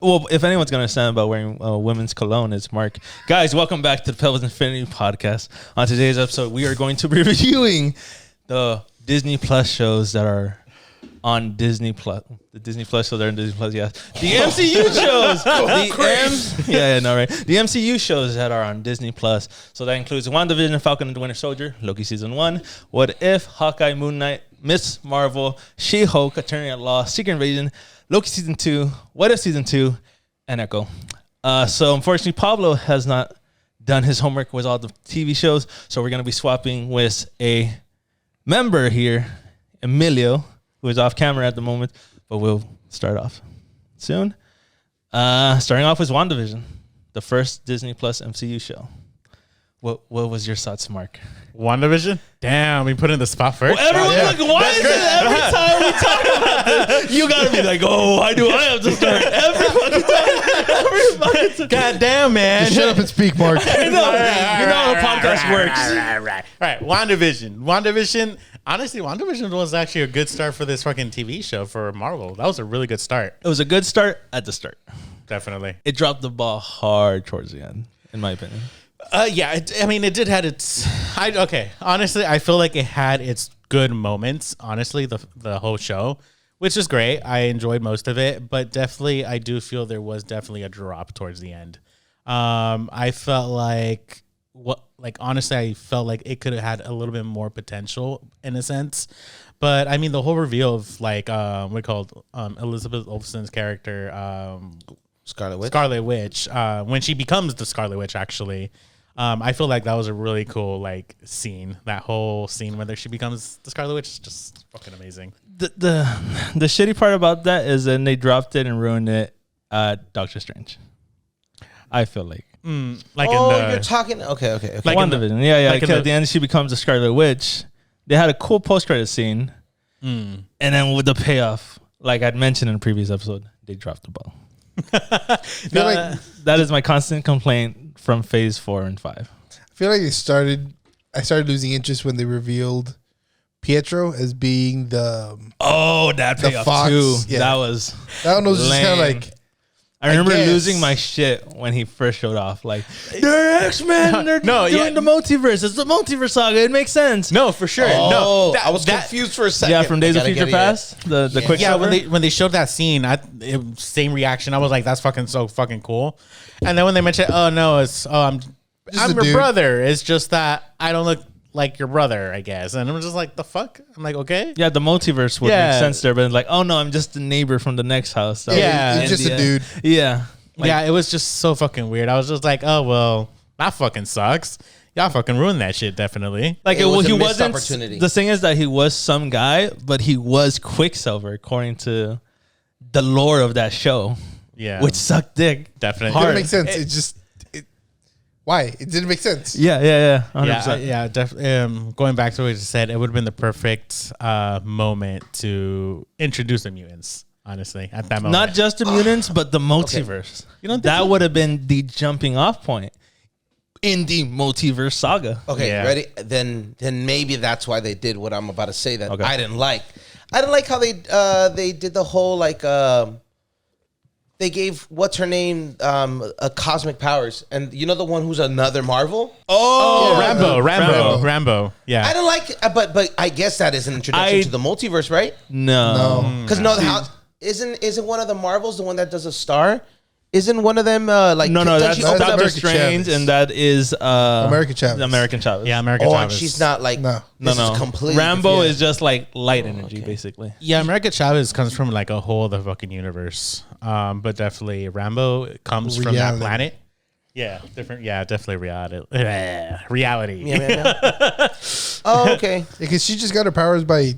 Well, if anyone's going to understand about wearing women's cologne, it's Mark. Guys, welcome back to the Pebles Infinity Podcast. On today's episode, we are going to be reviewing the Disney Plus shows that are on Disney Plus. The Disney Plus shows that are on Disney Plus, yeah. The MCU shows. The MCU shows that are on Disney Plus. So that includes WandaVision, Falcon and the Winter Soldier, Loki Season 1, What If, Hawkeye, Moon Knight, Miss Marvel, She-Hulk, Attorney at Law, Secret Invasion, Loki Season 2, What If Season 2, and Echo. So unfortunately, Pablo has not done his homework with all the TV shows. So we're going to be swapping with a member here, Emilio, who is off camera at the moment, but we'll start off soon. Starting off with WandaVision, the first Disney Plus MCU show. What was your thoughts, Mark? WandaVision? Damn, we put in the spot first. Well, everyone's like, why is it every time we talk about this, you gotta be like, oh, why do I have to start every fucking time? God damn, man. Just shut up and speak, Mark. I know. You know how a podcast works. All right, WandaVision. Honestly, WandaVision was actually a good start for this fucking TV show for Marvel. That was a really good start. It was a good start at the start. Definitely. It dropped the ball hard towards the end, in my opinion. It did had its. Honestly, I feel like it had its good moments. Honestly, the whole show, which is great. I enjoyed most of it, but definitely, I do feel there was definitely a drop towards the end. I felt like honestly, I felt like it could have had a little bit more potential in a sense. But I mean, the whole reveal of Elizabeth Olsen's character, Scarlet Witch, when she becomes the Scarlet Witch, actually. I feel like that was a really cool scene. That whole scene where she becomes the Scarlet Witch is just fucking amazing. The shitty part about that is then they dropped it and ruined it at Doctor Strange. I feel like. You're talking. Okay. Like WandaVision. Yeah. Like at the end, she becomes the Scarlet Witch. They had a cool post-credit scene. And then with the payoff, like I'd mentioned in a previous episode, they dropped the ball. That is my constant complaint from phase 4 and 5. I feel like I started losing interest when they revealed Pietro as being the payoff Fox, too. yeah. That was just kind of like. I remember losing my shit when he first showed off. Like, they're X-Men. They're doing the multiverse. It's the multiverse saga. It makes sense. No, for sure. I was confused for a second. Yeah, from Days of Future Past. The quick. Yeah, when they showed that scene, same reaction. I was like, that's so fucking cool. And then when they mentioned, I'm your brother. It's just that I don't look like your brother, I guess. And I'm just like, the fuck? I'm like, okay. Yeah, the multiverse would make sense there, but like, oh no, I'm just the neighbor from the next house. It's just a dude. Yeah. It was just so fucking weird. I was just like, oh, well, that fucking sucks. Y'all fucking ruined that shit, definitely. Like, he wasn't. The thing is that he was some guy, but he was Quicksilver, according to the lore of that show. Yeah. Which sucked dick. Definitely. It didn't make sense. Why? It didn't make sense. Yeah. 100%. Definitely. Going back to what you said, it would have been the perfect moment to introduce the mutants. Honestly, at that moment, not just the mutants, but the multiverse. Okay. That would have been the jumping off point in the multiverse saga. Okay, ready? Then maybe that's why they did what I'm about to say that I didn't like. I didn't like how they did the whole they gave what's her name a cosmic powers, and you know the one who's another Marvel. Rambo. Yeah, I didn't like, but I guess that is an introduction to the multiverse, right? No, because isn't one of the Marvels the one that does a star? Isn't one of them no? That's Doctor Strange, and that is American Chavez. American Chavez. Yeah, American Chavez. And she's not like no. Completely Rambo is just like light energy, basically. Yeah, American Chavez comes from like a whole other fucking universe. But definitely Rambo comes from that planet. Yeah, different. Yeah, definitely reality. Yeah. Oh, okay. Because she just got her powers by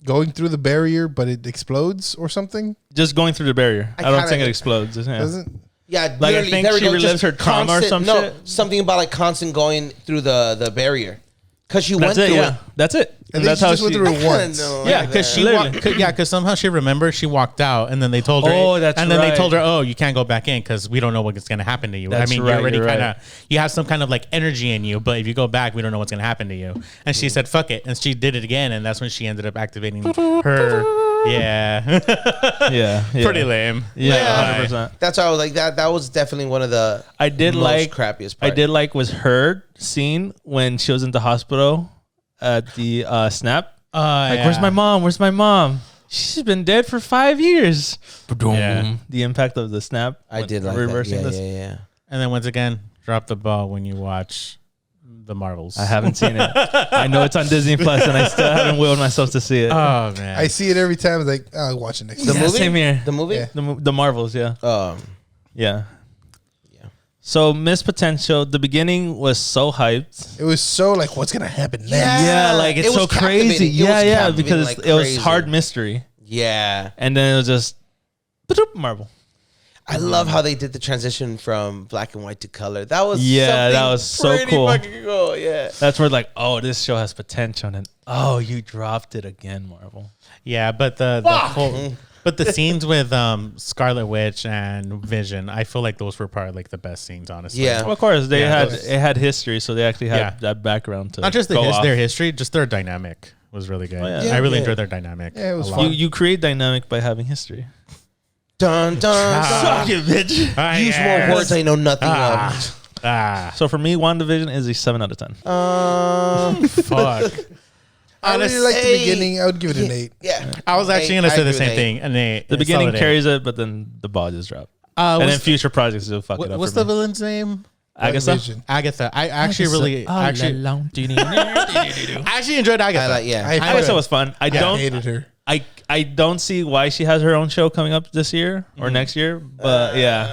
going through the barrier, but it explodes or something. Just going through the barrier. I don't think it explodes. Doesn't? Yeah, like I think she relives her trauma or some shit. Something about like constant going through the barrier because she went through it. That's it. And that's how she went through it once. Yeah, because somehow she remembers she walked out, and then they told her. Oh, that's and then they told her, "Oh, you can't go back in because we don't know what's going to happen to you." That's you're already kind of you have some kind of like energy in you, but if you go back, we don't know what's going to happen to you. And she said, "Fuck it," and she did it again, and that's when she ended up activating her Yeah. Yeah, Pretty lame. Yeah, 100%. That's why I was like that. That was definitely one of the I did most like crappiest I parts. did like was her scene when she was in the hospital at the snap. Like, where's my mom? Where's my mom? She's been dead for 5 years. Yeah. The impact of the snap. I did like reversing that. this. Yeah. And then once again, drop the ball when you watch the Marvels. I haven't seen it. I know it's on Disney Plus, and I still haven't willed myself to see it. Oh man. I see it every time. It's like, I'll watch it next The time. movie? Same here. The movie? Yeah. The Marvels, yeah. Yeah. So Miss Potential, the beginning was so hyped. It was so like, what's gonna happen next? Yeah, like it's It was so crazy. captivating. It was Yeah, captivating because like it was crazy. hard mystery, Yeah. and then it was just ba-doop, Marvel. I love how they did the transition from black and white to color. That was Yeah, that something was so pretty cool. fucking cool. Yeah. That's where like, oh, this show has potential, and then, oh, you dropped it again, Marvel. Yeah, but the whole, but the scenes with Scarlet Witch and Vision, I feel like those were probably like the best scenes, honestly. Yeah. Well, of course, they Yeah, had those- it had history, so they actually had Yeah. that background to Not just go off. their history, just their dynamic was really good. Oh, yeah. I really Yeah. enjoyed their dynamic. Yeah, it was a fun. lot. You create dynamic by having history. Dun dun. Suck it, bitch. Ah, Use yes. more words I know nothing Ah, So for me, WandaVision is a 7 out of 10. of. fuck. I really liked the Hey. beginning. I would give it an 8. Yeah. I was actually Hey, gonna say I the agree same with thing. And The beginning carries it, but then the ball just dropped. And then future projects will fuck it up. What's for the me. villain's name? Agatha? Vision. Agatha. I actually really actually enjoyed Agatha. I like. Yeah. I Agatha was fun. I don't hated her. I don't see why she has her own show coming up this year or next year, but yeah,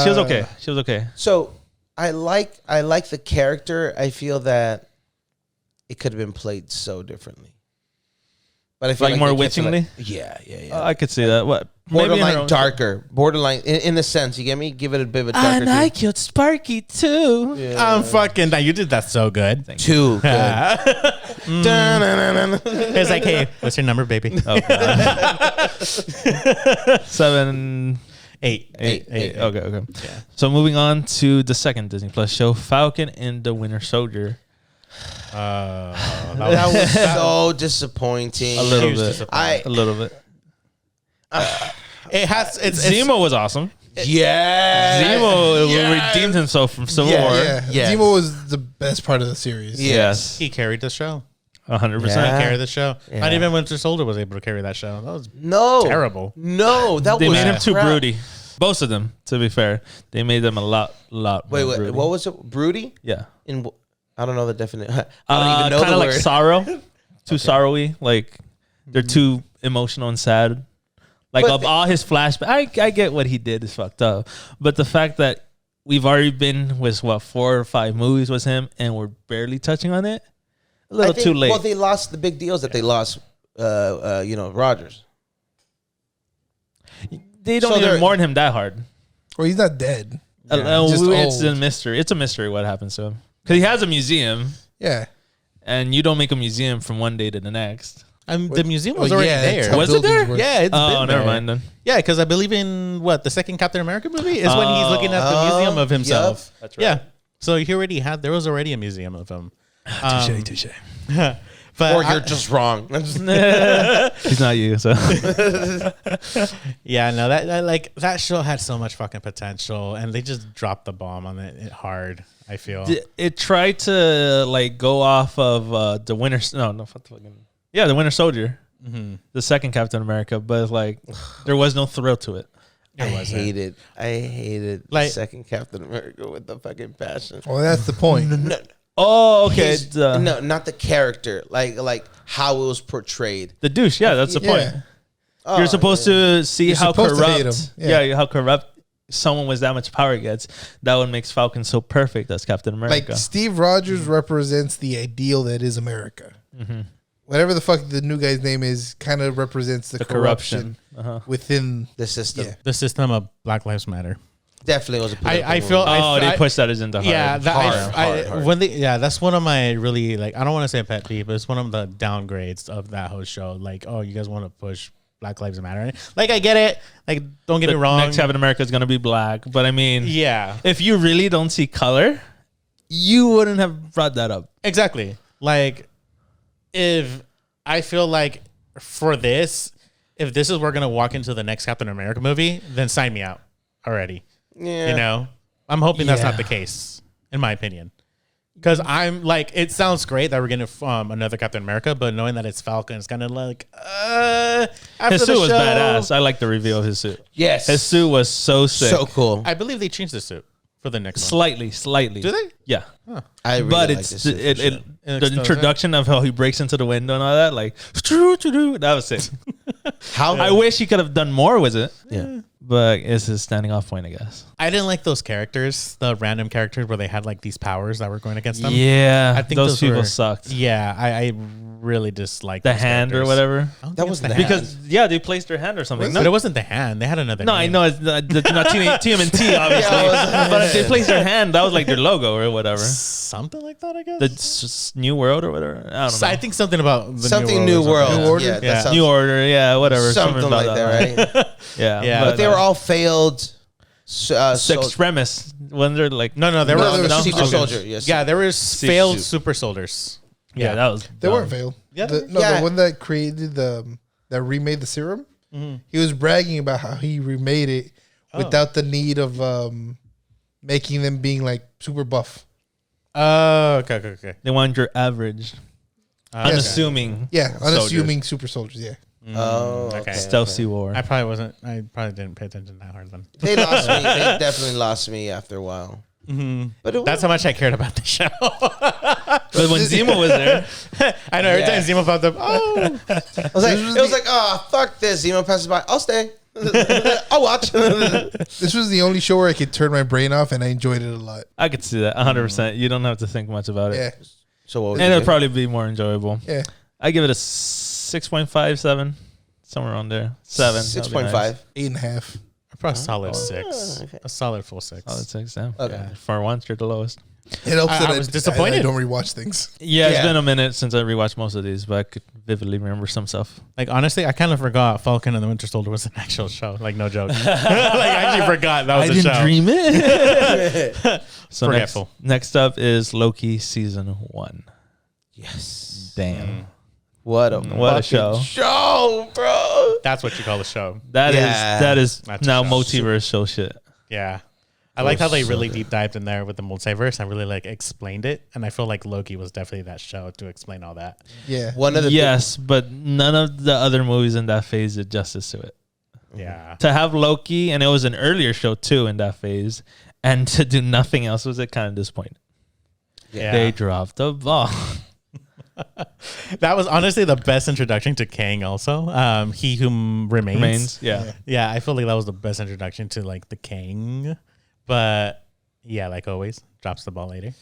she was okay. She was okay. So I like the character. I feel that it could have been played so differently. But I feel Like more they kept it witchingly? Yeah. I could see that. What? Maybe in her Borderline own- darker. Borderline in the sense, you get me? Give it a bit of a darker. And I killed Sparky too. I'm fucking. You did that so good. Too good. It's like, hey, what's your number, baby? Oh, God. 7, 8. 8. Okay. So moving on to the second Disney Plus show, Falcon and the Winter Soldier. That was so disappointing. A little Huge bit. disappointment. A little bit. It has. It's Zemo was awesome. Yeah. Zemo redeemed himself from Civil War. Yeah. Yes. Zemo was the best part of the series. Yes. He carried the show. 100%. Yeah. He carried the show. Yeah. Not even Winter Soldier was able to carry that show. That was No. terrible. No, that They was made him too crap. broody. Both of them, to be fair. They made them a lot Wait, more broody. what was it? Broody? Yeah. I don't know the definition. I don't even know Kind the of like word. sorrow. Too sorrowy. Like, they're too emotional and sad. Like, But of all his flashbacks, I get what he did is fucked up. But the fact that we've already been with, 4 or 5 movies with him, and we're barely touching on it, a little too late. Well, they lost the big deals that they lost. Rogers. They don't so even they're- mourn him that hard. Well, he's not dead. It's just a old. mystery. It's a mystery what happens to him. Because he has a museum, Yeah. and you don't make a museum from one day to the next. The museum was Well, already yeah, that's there. how Was it buildings there? work. Yeah, it's Oh, been never there. mind then. Yeah, because I believe in the second Captain America movie is when he's looking at the Oh, museum of himself. That's right. Yeah, so he already had. There was already a museum of him. Touche. But Or you're just wrong. He's not you, so. yeah, no, that show had so much fucking potential, and they just dropped the bomb on it hard. I feel. It tried to like go off of the Winter. No, fuck the fucking. Yeah, the Winter Soldier, the second Captain America, but like there was no thrill to it. I hated Like- second Captain America with the fucking passion. Well, that's the point. No, Oh, okay. no, not the character. Like how it was portrayed. The douche. Yeah, that's the point. Yeah. You're supposed to see You're how supposed to hate corrupt. him. Yeah. How corrupt someone with that much power gets. That what makes Falcon so perfect as Captain America. Like Steve Rogers represents the ideal that is America. Whatever the fuck the new guy's name is, kind of represents the corruption within. The system Yeah. The system of Black Lives Matter. definitely was a political I feel. movie. they pushed that agenda hard. Yeah, Hard. when they that's one of my really I don't want to say pet peeve, but it's one of the downgrades of that whole show. Like, oh, you guys want to push Black Lives Matter? Like, I get it. Like, don't get me wrong. Next Captain America is gonna be black, but I mean, Yeah, if you really don't see color, you wouldn't have brought that up. exactly. Like, if I feel like for this, if this is we're gonna walk into the next Captain America movie, then sign me out already. Yeah. You know, I'm hoping that's not the case, in my opinion. Because I'm like, it sounds great that we're getting another Captain America, but knowing that it's Falcon, it's kind of like, after His the suit was show, badass. I like the reveal of his suit. Yes. His suit was so sick. So cool. I believe they changed the suit for the next one. Slightly. Do they? Yeah. I really But like it's this shit for sure. the introduction of how he breaks into the window and all that, like, that was sick. How I wish he could have done more with it. Yeah. But it's his standing off point, I guess. I didn't like those characters, the random characters where they had like these powers that were going against them. Yeah. I think those people were- sucked. Yeah, I really disliked The those hand or characters. whatever. I don't think That it's wasn't the the hand. Because, they placed their hand or something. But it wasn't the hand. They had another No, name. I know it's not TMNT, obviously. But they placed their hand. That was like their logo or whatever. Something like that, I guess. The just New World or whatever. I don't So know. I think something about the Something New New World. World. New Order? Yeah, that Yeah. sounds New Order, yeah, whatever. something about like that, right? Yeah, Yeah, But they were all failed. extremists. When they're like, No, there No, were the no, Super okay. Soldier. Yes. Yeah, there was Suit. failed super soldiers. yeah, that was. They dumb. weren't failed. Yeah. Yeah. The one that created that remade the serum. He was bragging about how he remade it without the need of making them being like super buff. Oh, okay. They want your average, unassuming, Yeah, soldiers. unassuming super soldiers. Yeah, Oh, Okay. okay. stealthy war. I probably didn't pay attention that hard then. They lost me. They definitely lost me after a while. But it That's how much I cared about the show. But when Zemo was there, I know every Yeah. time Zemo popped up, oh, I was like, oh, fuck this. Zemo passes by. I'll stay. I'll watch. this was the only show where I could turn my brain off, and I enjoyed it a lot. I could see that 100%. You don't have to think much about it, Yeah, So what was and it? it'll probably be more enjoyable. yeah. I give it a 6.5, 7, somewhere around there. 7, 6.5. 8.5. probably a solid 6, okay. a solid full 6. Solid 6, yeah. Okay. Yeah. For once, you're the lowest. It helps I that was disappointed. I don't rewatch things. Yeah, it's Yeah. been a minute since I rewatched most of these, but I could vividly remember some stuff. Like honestly, I kind of forgot Falcon and the Winter Soldier was an actual show. Like no joke. Like I actually forgot that was a show. dream it. So Forgetful. next up is Loki season 1. Yes. Damn. What a What a fucking show. show, bro. That's what you call a show. That is Yeah. That's now a show. multiverse show shit. Yeah. I like how they so really good. deep dived in there with the multiverse. I really like explained it, and I feel like Loki was definitely that show to explain all that. Yeah, One of the Yes, but none of the other movies in that phase did justice to it. Yeah. To have Loki, and it was an earlier show too in that phase, and to do nothing else was it kind of disappointing. Yeah. They dropped the ball. That was honestly the best introduction to Kang also. He Whom Remains. Yeah. Yeah, I feel like that was the best introduction to like the Kang. But yeah, like always, drops the ball later.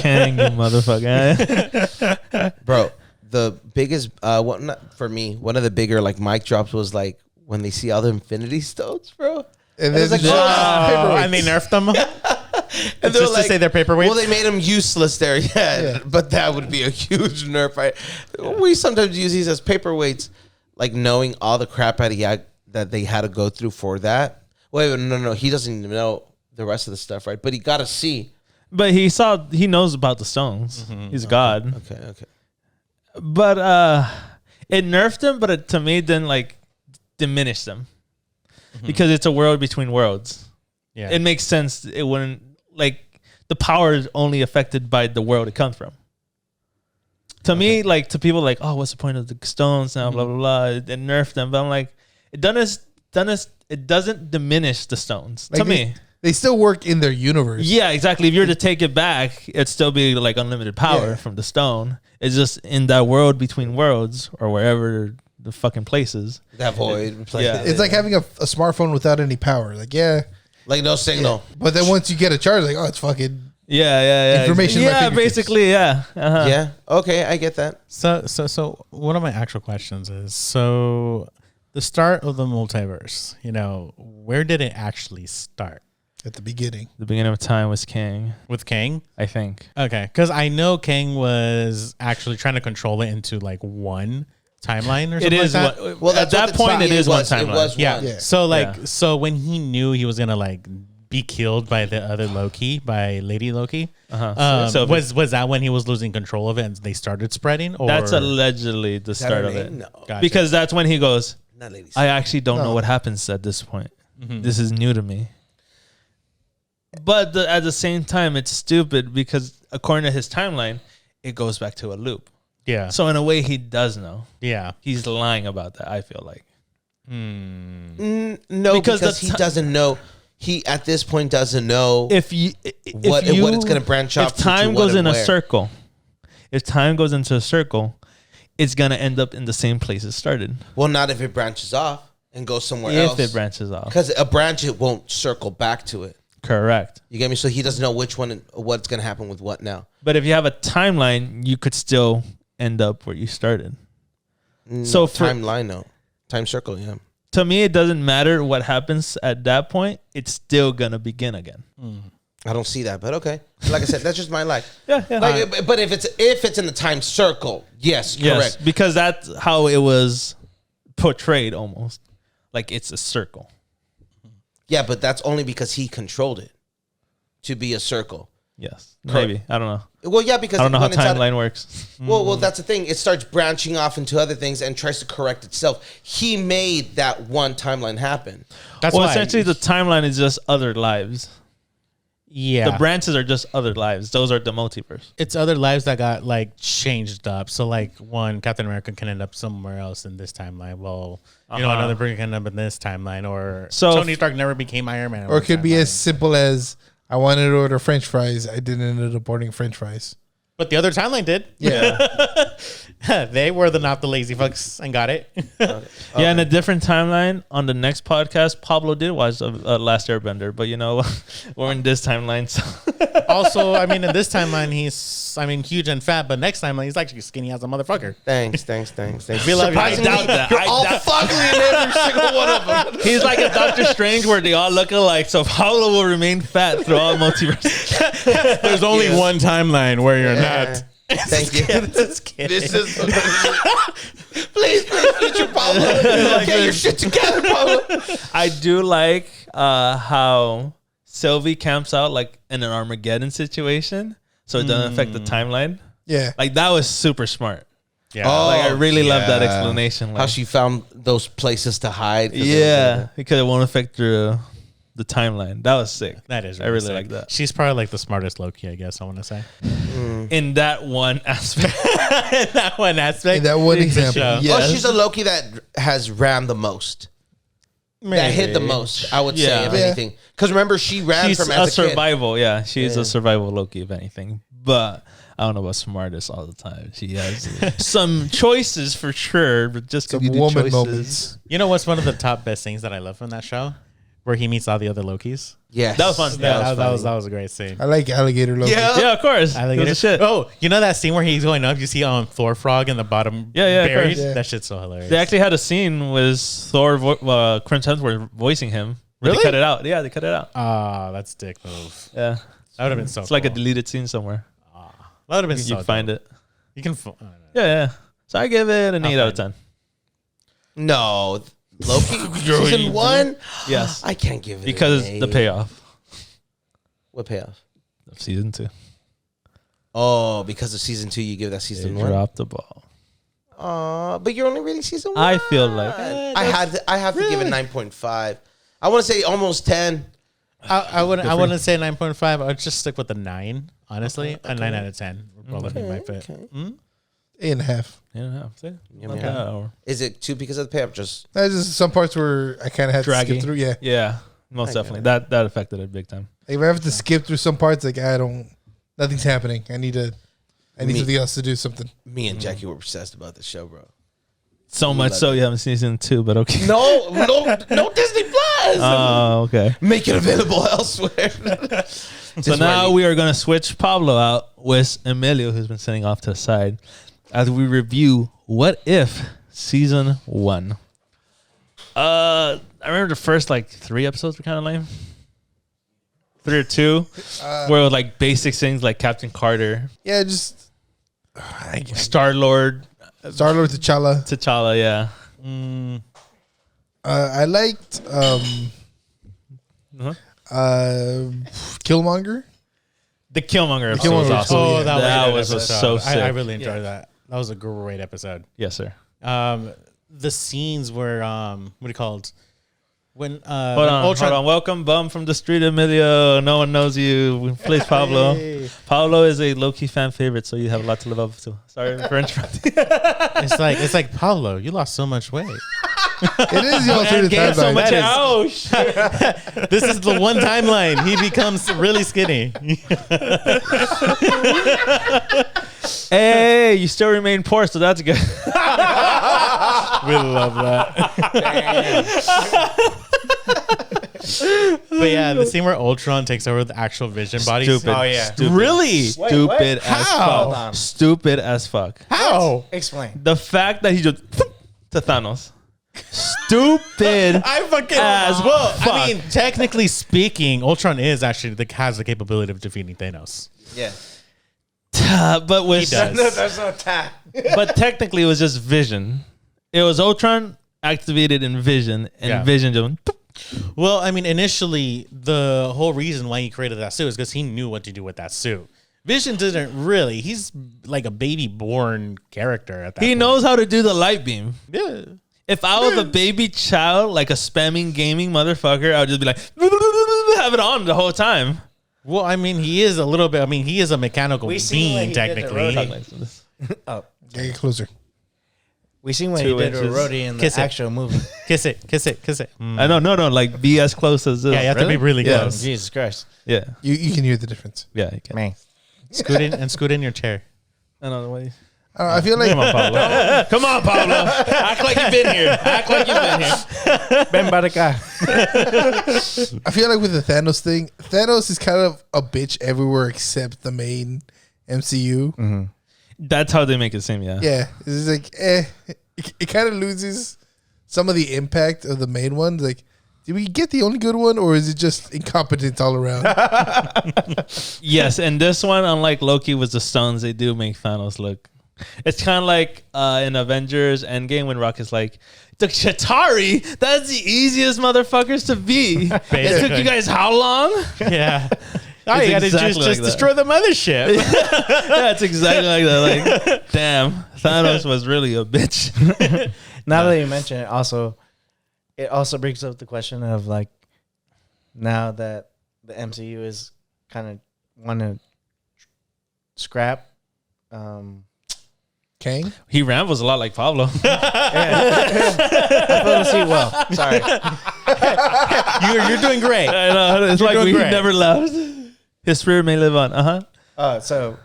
Kang, you motherfucker. bro. The biggest for me, one of the bigger like mic drops was like when they see all the Infinity Stones, bro. and it's then like, And they nerfed them. And Just to say they're paperweights? Well, they made them useless there, Yeah. but that would be a huge nerf. Right? We sometimes use these as paperweights, like knowing all the crap that they had to go through for that. Wait, no, he doesn't even know the rest of the stuff, right? But he got to see. But he knows about the stones. He's God. Okay. But it nerfed him, but it, to me, didn't like diminish them because it's a world between worlds. Yeah. It makes sense. It wouldn't like the power is only affected by the world it comes from. To me, like to people, like, oh, what's the point of the stones now? Blah blah blah. It nerfed them, but I'm like, it doesn't diminish the stones like to me. they still work in their universe. Yeah, exactly. If you were to take it back, it'd still be like unlimited power Yeah. from the stone. It's just in that world between worlds or wherever the fucking places. That void. Yeah. It's like having a smartphone without any power. Like, yeah, like no signal. but then once you get a charge, like, oh, it's fucking. Yeah. Information at my Yeah, fingertips. basically, yeah. Uh-huh. Yeah. Okay, I get that. So one of my actual questions is, so the start of the multiverse, where did it actually start? At the beginning. The beginning of time was King, With Kang? I think. Okay, because I know Kang was actually trying to control it into like one timeline or something It is like that. at that point it is one timeline. It was Yeah. one. Yeah. So Yeah. so when he knew he was gonna like be killed by the other Loki, by Lady Loki. So Was that when he was losing control of it and they started spreading? Or that's allegedly the start of it. No, Gotcha. Because that's when he goes, not ladies. I actually don't know No. what happens at this point. This is new to me. But at the same time, it's stupid because according to his timeline, it goes back to a loop. yeah. So in a way, he does know. Yeah. He's lying about that, I feel like. No, Because because he doesn't know. He at this point doesn't know If what it's going to branch off. If time goes in a circle. circle, it's going to end up in the same place it started. Well, not if it branches off and goes somewhere If else. it branches off. Because a branch, it won't circle back to it. Correct. You get me? So he doesn't know which one, what's going to happen with what now. But if you have a timeline, you could still end up where you started. So for, Timeline, no. Time circle, yeah. to me, it doesn't matter what happens at that point. It's still going to begin again. I don't see that, but okay. Like I said, that's just my life. Yeah. Like, but if it's in the time circle, yes, correct. Yes, because that's how it was portrayed almost. Like it's a circle. Yeah, but that's only because he controlled it to be a circle. Yes. Correct. Maybe. I don't know. Well, yeah, because I don't know how when it's out- timeline works. Well, that's the thing. It starts branching off into other things and tries to correct itself. He made that one timeline happen. That's Well, why essentially, the timeline is just other lives. yeah. The branches are just other lives. Those are the multiverse. It's other lives that got like changed up. So like one Captain America can end up somewhere else in this timeline. Well, another person can end up in this timeline, or So- Tony Stark never became Iron Man. Or it could be as simple as I wanted to order French fries. I didn't end up ordering French fries. But the other timeline did. Yeah. They were not the lazy fucks and got it. Yeah, in a different timeline on the next podcast, Pablo did watch Last Airbender, but we're in this timeline. So. Also, I mean, in this timeline, he's huge and fat, but next timeline, he's actually skinny as a motherfucker. Thanks. We love you. I doubt that. You're all fucking in every single one of them. He's like a Doctor Strange where they all look alike, so Pablo will remain fat through all multiverse. There's only one timeline where you're not. Thank you. Just kidding. This is please, future Pablo. Get your shit together, Pablo. I do like how Sylvie camps out like in an Armageddon situation, so it doesn't affect the timeline. Yeah. Like that was super smart. Yeah. Like I really love that yeah. explanation. Like, How she found those places to hide. yeah, because it won't affect the timeline. That was sick. That is. I really sick. like that. She's probably like the smartest Loki, I guess. I want to say. In that one aspect. That one aspect. In that one example. show. Yes. Oh, she's a Loki that has rammed the most. That hit the most, I would say, Yeah. if Yeah. anything. Because remember, she ran She's from a as a kid. survival. Yeah, she's a survival Loki, if anything. But I don't know about smartest all the time. She has some choices for sure, but just Some because you do woman choices. moments. You know what's one of the top best things that I love from that show? Where he meets all the other Lokis. Yes. That was fun. That was was a great scene. I like alligator Loki. Yeah. Yeah, of course. I like It was it. a shit. Oh, you know that scene where he's going up? You see Thor frog in the bottom Yeah, of buried? course. Yeah. That shit's so hilarious. They actually had a scene with Thor, Chris Hemsworth voicing him. But Really? They cut it out. Yeah, they cut it out. Ah, that's dick move. Yeah. That would have been so It's like a cool. deleted scene somewhere. That would have been You so can find dope. it. You can Yeah. So I give it an 8 out of 10. No. Loki season 1? Yes. I can't give it Because an the 8. payoff What payoff? of season 2. Oh, because of season 2, you give that They season 1? dropped the ball. But you're only reading season 1. I feel like I have to give it 9.5. I want to say almost 10. I wouldn't say 9.5. I would just stick with the 9, honestly. A 9 out of 10 would probably be my fit. 8.5. Yeah, see? Yeah, Not man. bad. Or Is it 2 because of the payoff? Just That's just some parts where I kind of had to draggy. skip through. Yeah. Yeah, most definitely. That affected it big time. Like if I have to skip through some parts, like nothing's happening. I need something else to do something. me and Jackie were obsessed about this show, bro. So much so you haven't seen season 2, but okay. No Disney Plus. Oh, okay. Make it available elsewhere. So now we are going to switch Pablo out with Emilio, who's been sitting off to the side, as we review What If Season 1. I remember the first 3 episodes were kind of lame. 3 or 2, where it was like basic things like Captain Carter, Yeah, just Star-Lord, Star-Lord, T'Challa. T'Challa, yeah. I liked Killmonger. The Killmonger episode was awesome. Oh, that was a good episode. so sick. I really enjoyed that. That was a great episode. Yes, sir. The scenes where what do you call it? When Hold on. Welcome, bum from the street, Emilio. No one knows you. Please, Pablo. Hey. Pablo is a low-key fan favorite, so you have a lot to live up to. Sorry for interrupting. It's like Pablo, you lost so much weight. It is the alternate gained so timeline. much- Oh, shit. This is the one timeline. He becomes really skinny. Hey, you still remain poor, so that's good. We love that. But yeah, the scene where Ultron takes over the actual Vision body. Stupid. Oh, yeah. Stupid. Really? Stupid as Hold fuck. on. Stupid as fuck. How? Explain. The fact that he just to Thanos. Stupid. I fucking as well. fuck. I mean, technically speaking, Ultron is actually has the capability of defeating Thanos. Yeah. But with He does. No, there's no tag. but technically it was just Vision. It was Ultron activated in Vision, and Yeah. Vision just Well, I mean, initially, the whole reason why he created that suit is because he knew what to do with that suit. Vision didn't really. He's like a baby born character at that he point. knows how to do the light beam. Yeah. If I was a baby child, like a spamming gaming motherfucker, I would just be like have it on the whole time. Well, I mean, he is a little bit. I mean, he is a mechanical We seen what being, he did to technically. Rhodey. Oh, Get closer. we seen what 2 he did to inches. Rhodey in the Kiss it. actual movie. Kiss it, kiss it, kiss it. I know, no, like be as close as this. Yeah, you have to be really Yeah. close. Jesus Christ, Yeah, You can hear the difference. yeah, you can. man. Scoot in your chair. I know the way. I feel like Come on, Pablo. Come on, Pablo. Act like you've been here. Act like you've been here. Ben Baraka. I feel like with the Thanos thing, Thanos is kind of a bitch everywhere except the main MCU. That's how they make it seem. Yeah. Yeah, it's like it kind of loses some of the impact of the main ones. Like, did we get the only good one, or is it just incompetent all around? Yes, and this one, unlike Loki, was the stones. They do make Thanos look. It's kind of like in Avengers Endgame when Rocket's like, the Chitauri, that's the easiest motherfuckers to be. It took you guys how long? Yeah. All you It's got to exactly just like that. destroy the mothership. Yeah, it's exactly like that. Like, damn, Thanos was really a bitch. Now that you mention it, it also brings up the question of like, now that the MCU is kind of want to scrap. Kang? He rambles a lot like Pablo. I fell asleep well. Sorry. You're doing great. I know, it's You're like doing we great. never left. His spirit may live on. So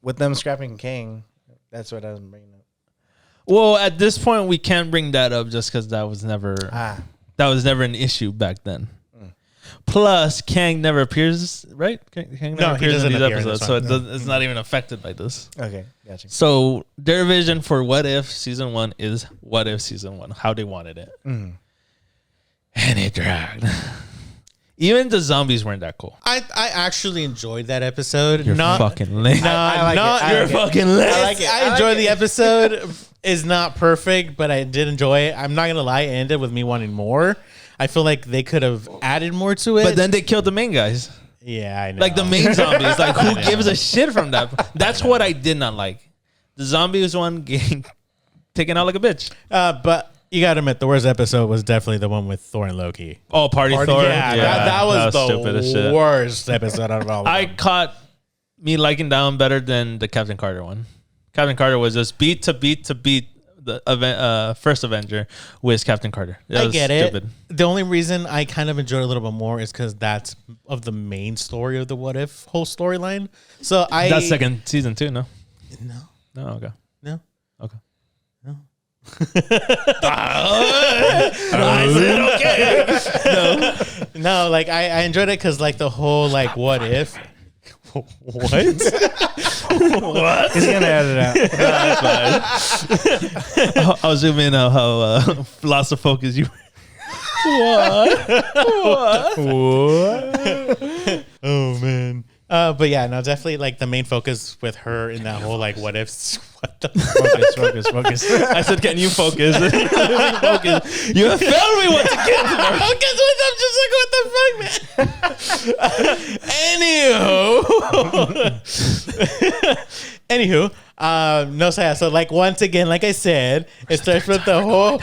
with them scrapping King, that's what I was bringing up. Well, at this point, we can't bring that up just because that was never an issue back then. Plus, Kang never appears, right? Kang No, never he appears doesn't in these appear in episodes, this so one. it's not even affected by this. Okay, gotcha. So their vision for What If Season 1 is What If Season 1, how they wanted it. And it dragged. Even the zombies weren't that cool. I actually enjoyed that episode. You're fucking lame. I like it. I You're like it. fucking lame. I like it. I enjoyed the episode. It's not perfect, but I did enjoy it. I'm not gonna lie, it ended with me wanting more. I feel like they could have added more to it. But then they killed the main guys. yeah, I know. Like the main zombies. Like who gives a shit from that? That's what I did not like. The zombies one getting taken out like a bitch. But you gotta admit, the worst episode was definitely the one with Thor and Loki. Oh, Party Thor. Yeah, that was stupid as the shit. worst episode out of all of I them. caught me liking that one better than the Captain Carter one. Captain Carter was just beat to beat the first Avenger with Captain Carter. That I was get stupid. it. The only reason I kind of enjoyed it a little bit more is because that's of the main story of the What If whole storyline. So That's second season too, no? No, No, okay. no. Okay. No. I said okay. No, like I enjoyed it because like the whole like what if. What? What? He's gonna edit it out. I'll zoom in on how lost of focus you. What? Oh man. But yeah, no, definitely like the main focus with her in that whole like what ifs. What the Focus. I said, can you focus? Focus. You have failed me once again. focus with I'm just like, what the fuck, man? No, so like once again, like I said, it starts with the whole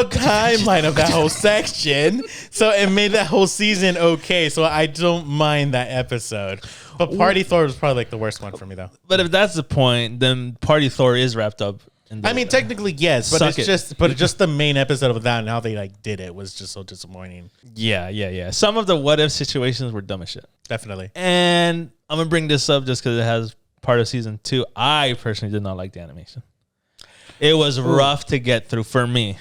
timeline of that whole section. So it made that whole season okay. So I don't mind that episode. But Party Thor was probably like the worst one for me though. But if that's the point, then Party Thor is wrapped up. I mean, technically yes, but Suck it's just the main episode of that and how they like did it was just so disappointing. Yeah. Some of the what if situations were dumb as shit. Definitely. And I'm gonna bring this up just because it has part of season 2. I personally did not like the animation. It was rough to get through for me,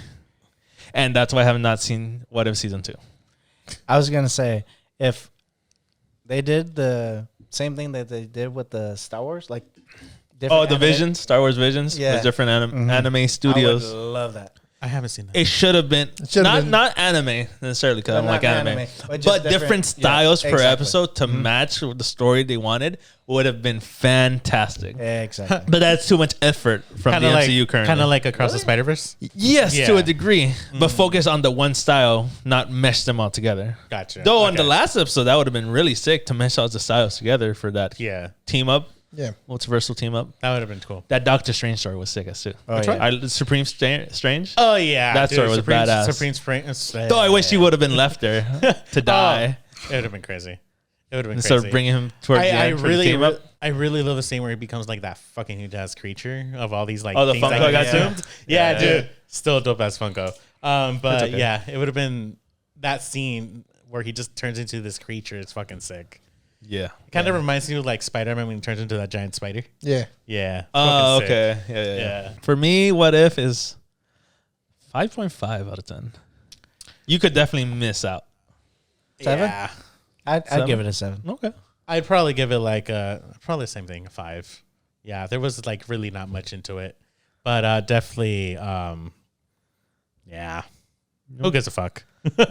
and that's why I have not seen what if season 2. I was gonna say if they did the same thing that they did with the Star Wars, like the Visions, Star Wars Visions, Yeah. with different anime I studios. would love that. I haven't seen that. It should have been not anime necessarily because I don't But like not anime, anime, but but just different different- styles yeah, per exactly. episode to match with the story they wanted would have been fantastic. Yeah, exactly. But that's too much effort from the MCU currently. Kind of like Across the Spider-Verse. Yes, Yeah. to a degree, but focus on the one style, not mesh them all together. Gotcha. Though on Okay. the last episode, that would have been really sick to mesh all the styles together for that Yeah, team up, Yeah. multiversal team up. that would have been cool. That Doctor Strange story was sick as too. Oh, Which yeah. one? Supreme Strange. Oh yeah, That story was badass. Supreme Spring. Though I wish he would have been left there to die It would have been crazy. It would have been instead crazy. of bringing him towards the I end for the really, team up. I really love the scene where he becomes like that fucking huge ass creature of all these like Oh, the things Funko that got he too? assumed. Yeah, Yeah. dude, still a dope ass Funko. But okay. yeah, it would have been that scene where he just turns into this creature. It's fucking sick. Yeah. It kind of reminds me of like Spider-Man when he turns into that giant spider. Yeah. Yeah. Oh, fucking sick. okay. Yeah. Yeah. For me, what if is 5.5 out of 10. You could definitely miss out. 7? Yeah. I'd 7? give it a 7. Okay. I'd probably give it like probably the same thing, a 5. Yeah, there was like really not much into it, but definitely, yeah. Who gives a fuck?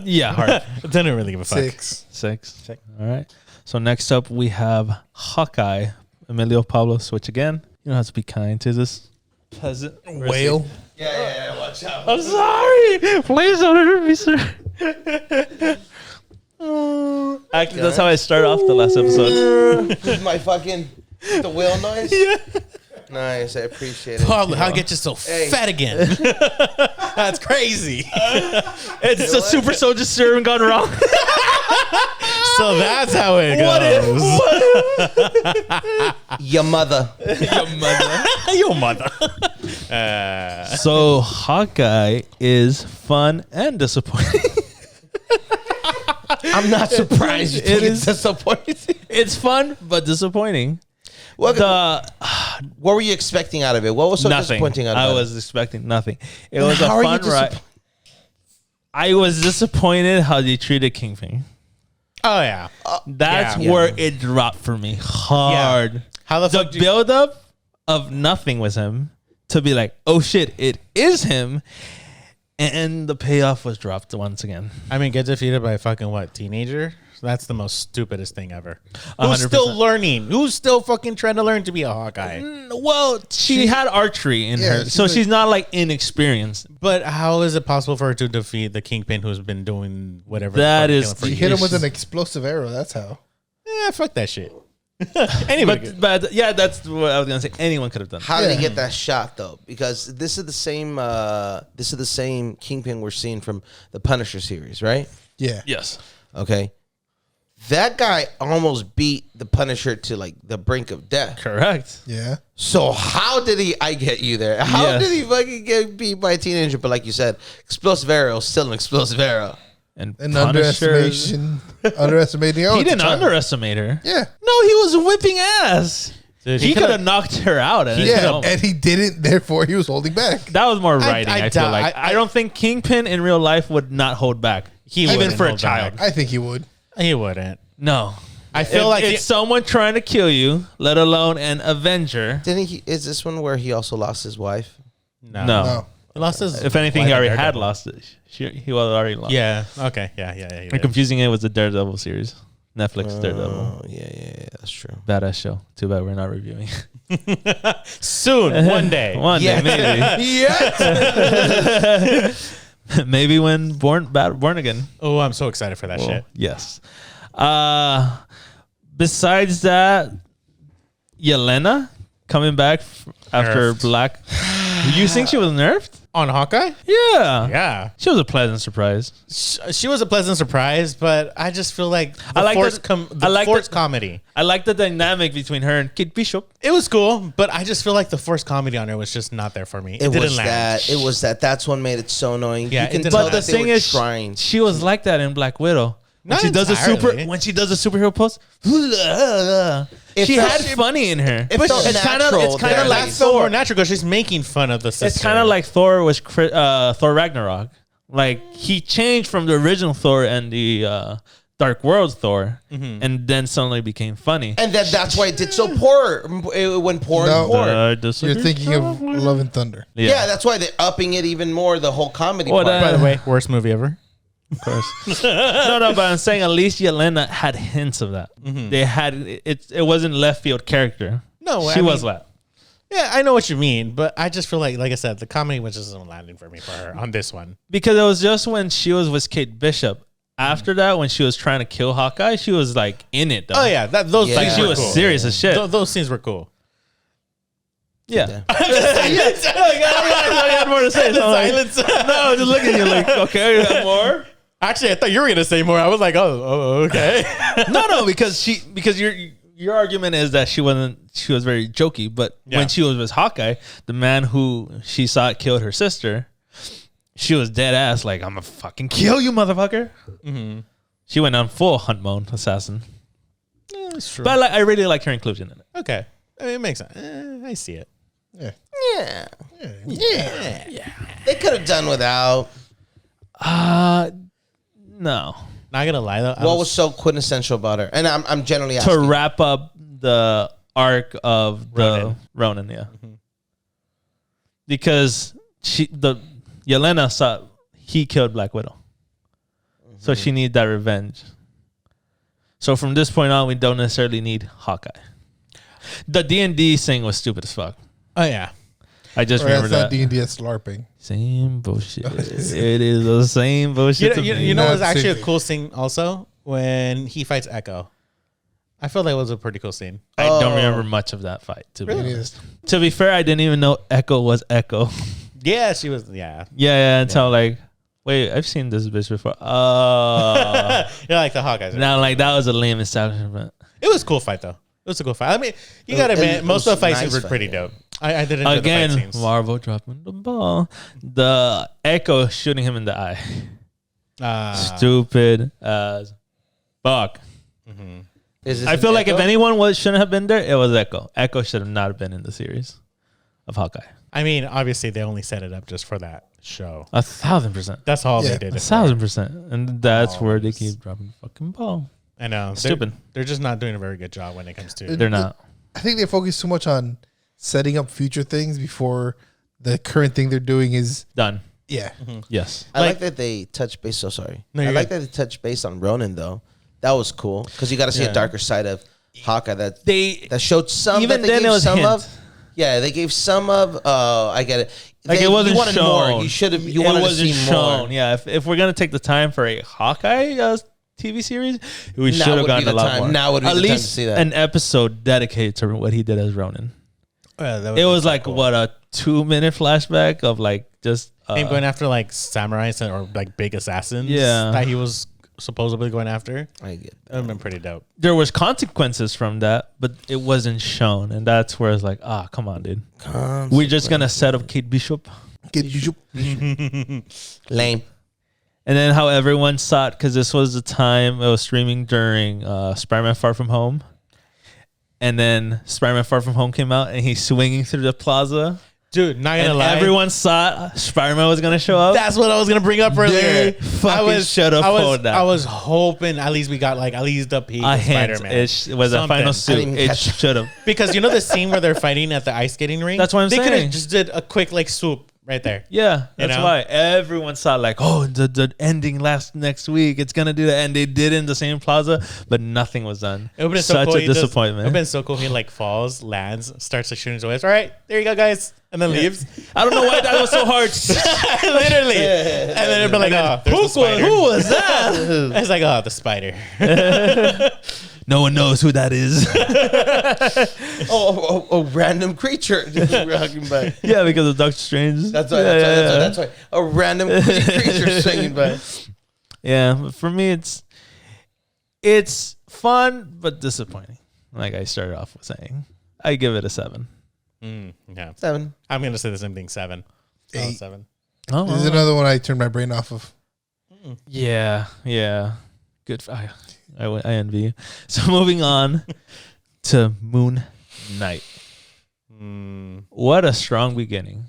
Yeah, hard. Didn't really give a fuck. 6. 6. All right. So next up we have Hawkeye. Emilio Pablo, switch again. You don't have to be kind to this peasant. Whale. Yeah. Watch out. I'm sorry. Please don't hurt me, sir. Actually, that's how I started off the last episode. This is my fucking the whale noise. Yeah. Nice. I appreciate it. Pablo, how get you so Hey. fat again? That's crazy. It's a super soldier serum gone wrong. So that's how it goes. Your mother. Your mother. So Hawkeye is fun and disappointing. I'm not surprised. You think It it's is- disappointing. It's fun but disappointing. What The were you expecting out of it? What was so nothing. disappointing out I of it? was expecting nothing. It was a How are you fun ride. I was disappointed how they treated Kingpin. Oh yeah. That's Yeah. where it dropped for me hard. How the The fuck? build up of nothing was him to be like, oh shit, it is him. And the payoff was dropped once again. I mean, get defeated by a fucking what teenager? That's the most stupidest thing ever. Who's 100%. still learning? Who's still fucking trying to learn to be a Hawkeye? Well, she had archery in Yeah, her, she's so like- she's not like inexperienced. But how is it possible for her to defeat the Kingpin who's been doing whatever? That fucking is killing for You the hit him years? with an explosive arrow. That's how. Yeah, fuck that shit. Anyway, But yeah, that's what I was gonna say. Anyone could have done. How did Yeah. he get that shot though? Because this is the same. This is the same Kingpin we're seeing from the Punisher series, right? Yeah. Yes. Okay. That guy almost beat the Punisher to like the brink of death. Correct. Yeah. So how did he? I get you there. How Yes. did he fucking get beat by a teenager? But like you said, explosive arrow is still an explosive arrow. And An Punisher, underestimating. Oh, he it's a didn't child. underestimate her. Yeah. No, he was whipping ass. Dude, he could have knocked her out. At any Yeah. moment. And he didn't. Therefore, he was holding back. That was more writing. I, feel doubt- like I don't think Kingpin in real life would not hold back. Even wouldn't for a hold child. back. I think he would. He wouldn't. No. I feel If like it's someone trying to kill you, let alone an Avenger. Didn't he? Is this one where he also lost his wife? No. No. He lost his. If anything, wife he in already had Daredevil. lost it. He was already lost. Yeah. Okay. Yeah. He I'm did. confusing it with the Daredevil series. Netflix Daredevil. Oh yeah. That's true. Badass show. Too bad we're not reviewing. Soon, one day. One day, maybe. Yes. Maybe when born again. Oh, I'm so excited for that shit. Yes. Besides that, Yelena coming back after Nerfed. Black. You think she was nerfed? On Hawkeye? Yeah. Yeah. She was a pleasant surprise. She was a pleasant surprise, but I just feel like I like forced, that- forced comedy. I like the dynamic between her and Kate Bishop. It was cool, but I just feel like the forced comedy on her was just not there for me. It It didn't was land. that. It was that. That's what made it so annoying. Yeah, You can it didn't tell land. But that the they thing were is, trying. she was like that in Black Widow. When Not she does entirely. when she does a superhero pose, It she felt- had funny in her. It felt it's kind of natural kind there. of like That's so Thor. more natural because she's making fun of the sister. It's kind of like Thor was Thor Ragnarok. Like he changed from the original Thor and the Dark World Thor, and then suddenly became funny. And that's why it did so poor. It went poor No. and poor. You're thinking of Love and Thunder. Yeah. That's why they're upping it even more. The whole comedy Well, part. By the way, worst movie ever. Of course. no, but I'm saying at least Yelena had hints of that. They had it. It wasn't left field character. No, she I was mean- that. Yeah, I know what you mean, but I just feel like I said, the comedy was just not landing for me for her on this one. Because it was just when she was with Kate Bishop. After that, when she was trying to kill Hawkeye, she was like in it though. Oh yeah, those Yeah. Like scenes she were was cool. serious as shit. Those scenes were cool. Yeah. Yeah. I had more to say. So I'm like, Silence. no, just looking at you like, okay, you have more? Actually, I thought you were gonna say more. I was like, oh, okay. No, because your argument is that she was very jokey, but Yeah. when she was with Hawkeye, the man who she saw killed her sister, she was dead ass like, I'm gonna fucking kill you, motherfucker. She went on full hunt mode assassin. That's true. But I really like her inclusion in it. Okay, I mean, it makes sense. I see it. Yeah. Yeah. They could have done without. No. Not gonna lie though, What was so quintessential about her? And I'm generally To asking. wrap up the arc of the Ronin, yeah. Because Yelena saw he killed Black Widow. So she needed that revenge. So from this point on, we don't necessarily need Hawkeye. The D&D thing was stupid as fuck. Oh yeah. I just Or remember that's that. not D&D, it's LARPing. Same bullshit. It is the same bullshit. You know, Not what's actually a singing. cool scene also when he fights Echo. I feel that was a pretty cool scene. I don't remember much of that fight. To be It honest. is. To be fair, I didn't even know Echo was Echo. Yeah, she was. Yeah, Yeah, until like, wait, I've seen this bitch before. Oh. yeah, like the Hawkeyes. Now, like, that was a lame establishment. It was a cool fight though. It was a cool fight. I mean, you gotta admit, it most was of the fight nice scenes were fight, pretty yeah. dope. I did enjoy the Again, fight scenes. Marvel dropping the ball. The Echo shooting him in the eye. Stupid as fuck. I feel like if anyone shouldn't have been there, it was Echo. Echo should have not been in the series of Hawkeye. I mean, obviously they only set it up just for that show. 1,000%. That's all Yeah. they did. it for. 1,000%. And that's where they keep dropping the fucking ball. I know. Stupid. They're just not doing a very good job when it comes to. They're not. I think they focus too much on setting up future things before the current thing they're doing is, Done. yeah. Yes. I like that they touched base. So sorry. No, I you're like good. that they touched base on Ronin though. That was cool because you got to see Yeah. a darker side of Hawkeye that They showed some. even that they then gave it was some hint. of. Yeah, they gave some of. Oh, I get it. Like They- it wasn't you wanted shown. more. You should have. You it wanted to wasn't see shown. more. Yeah, if we're gonna take the time for a Hawkeye TV series, we Now should have would be gotten the a lot time. more. Now would be At the time least to see that. an episode dedicated to what he did as Ronin. That It was like what, a 2-minute flashback of like just him going after like samurais or like big assassins. Yeah. that he was supposedly going after. I get. That would have been pretty dope. there was consequences from that, but it wasn't shown, and that's where it's like, come on, dude. We're just gonna set up Kate Bishop, Get you. Lame. and then how everyone saw it because this was the time it was streaming during Spider-Man: Far From Home, and then Spider-Man: Far From Home came out, and he's swinging through the plaza, Dude, not gonna and lie. everyone saw Spider-Man was gonna show up. That's what I was gonna bring up earlier. They fucking should have pulled that. I was hoping at least we got like at least the peak A of hint. Spider-Man. It was a final Something. suit. even It catch that. should have. Because you know the scene where they're fighting at the ice skating rink? That's what I'm they saying. could have just did a quick like swoop right there. Yeah, You that's know? why everyone saw like, oh, the ending next week. It's gonna do that, and they did it in the same plaza, but nothing was done. It would have been Such so cool. a disappointment. It would have been so cool. He like falls, lands, starts like shooting his waves. All right, there you go, guys, and then leaves. I don't know why that was so hard. Literally, and then it'd be like, oh, there's the spider. Who was that? It's like, oh, the spider. No one knows who that is. A random creature just walking by. Yeah, because of Doctor Strange. That's why. That's why. A random creature swinging by. Yeah, but for me, it's fun but disappointing. Like I started off with saying, I give it a 7. Yeah, 7. I'm gonna say the same thing. 7. Oh, 8. 7. Oh, This is another one I turned my brain off of. yeah. Good. I envy you. So moving on to Moon Knight. What a strong beginning.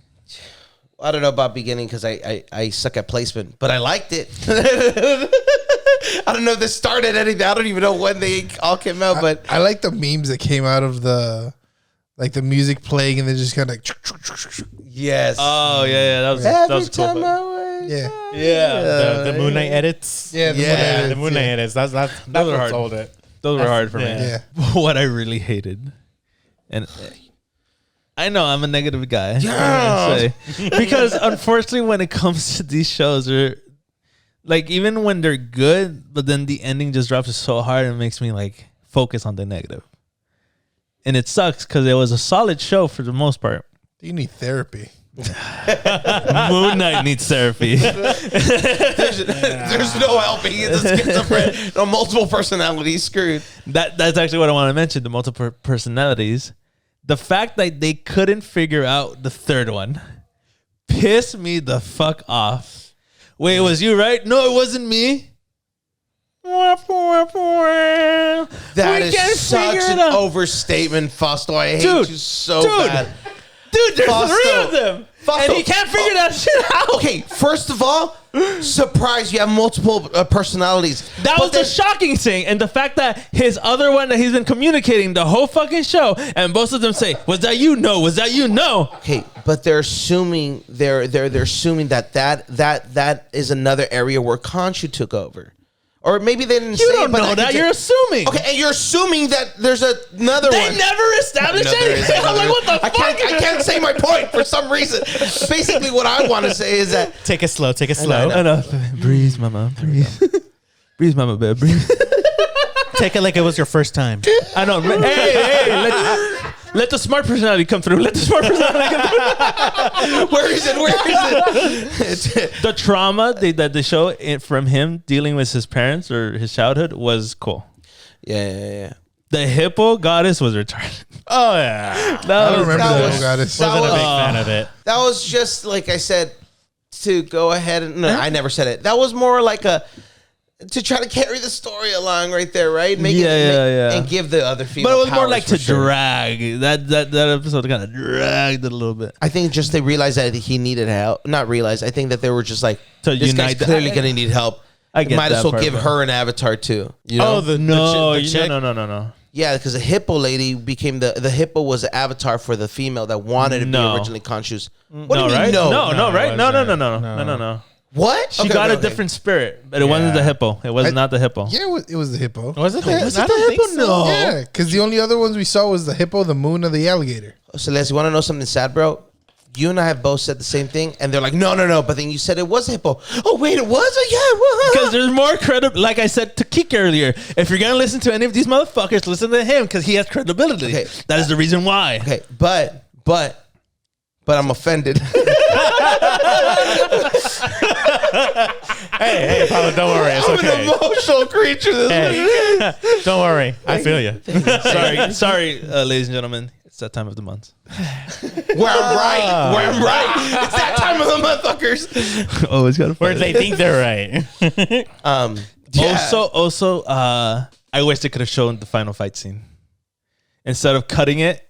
I don't know about beginning because I suck at placement, but I liked it. I don't know if this started anything. I don't even know when they all came out, but I like the memes that came out of the music playing and then just kind of yes. Oh yeah, that was cool. time But- I wake yeah. up. The Moon Knight edits. Yeah, Yeah, The Moon Knight edits. That's Those what are hard. sold it. Those were hard for me. yeah. Yeah. What I really hated, and I know I'm a negative guy. Yeah. Because unfortunately, when it comes to these shows, they're like even when they're good, but then the ending just drops so hard and makes me like focus on the negative, and it sucks because it was a solid show for the most part. You need therapy. Moon Knight needs therapy. There's no helping it. The schizophrenic, no multiple personalities, screwed. That's actually what I want to mention. The multiple personalities. The fact that they couldn't figure out the third one pissed me the fuck off. Wait, it was you, right? No, it wasn't me. That We can't is such figure it an out. overstatement, Fausto. I hate Dude, you so dude. bad. Dude, there's Fausto. 3 of them. Fausto. And he can't figure that shit out. Okay, first of all, surprise, you have multiple personalities. That was But the shocking thing. And the fact that his other one that he's been communicating the whole fucking show, and both of them say, was that you? No. Was that you? No. Okay, but they're assuming they're assuming that is another area where Khonshu took over. Or maybe they didn't say You it, don't but know I that. can You're assuming. Okay, and you're assuming that there's another They one. never established No, there is anything. I'm like, another- what the I fuck? can't say my point for some reason. Basically, what I want to say is that Take it slow. Take it slow. Enough. Breathe, mama. Breathe. Breathe, mama, babe. Breathe. Take it like it was your first time. I know. Hey, let the smart personality come through. Let the smart personality come through. where is it? The trauma that they show from him dealing with his parents or his childhood was cool. Yeah. The hippo goddess was retarded. Oh yeah. I don't That remember that that. was- Goddess. that Wasn't a was- big fan of it. That was just like I said to go ahead and no, I never said it. That was more like to try to carry the story along right there, right? Yeah. And give the other female. but it was more powers like for to sure. drag. That episode kind of dragged it a little bit. I think just they realized that he needed help. Not realized. I think that they were just like, To this unite guy's the- clearly going to need help. I get Might as that well part, give bro. her an avatar too. You know? No, chick? no. Yeah, because the hippo lady became the hippo was the avatar for the female that wanted to No. be originally Khonshu's. What No, do you mean right? no? No, right? it No. wasn't. What? She got a different spirit, but it wasn't the hippo. It was not the hippo. Yeah, it was the hippo. Was it? Was it I don't the think hippo? so. No. Yeah, because the only other ones we saw was the hippo, the moon, and the alligator. So, Les, you want to know something sad, bro? You and I have both said the same thing, and they're like, no. But then you said it was a hippo. Oh, wait, it was? Oh, yeah, it was. Because there's more credibility. Like I said to Keek earlier, if you're going to listen to any of these motherfuckers, listen to him because he has credibility. Okay. That is the reason why. Okay, but I'm offended. Hey, Paulo, don't worry. It's I'm an okay. emotional creature. Hey, don't worry. I feel you. Sorry, ladies and gentlemen. It's that time of the month. Where I'm right. It's that time of the month, fuckers. Always got to Where they think they're right. Yeah. Also, I wish they could have shown the final fight scene instead of cutting it.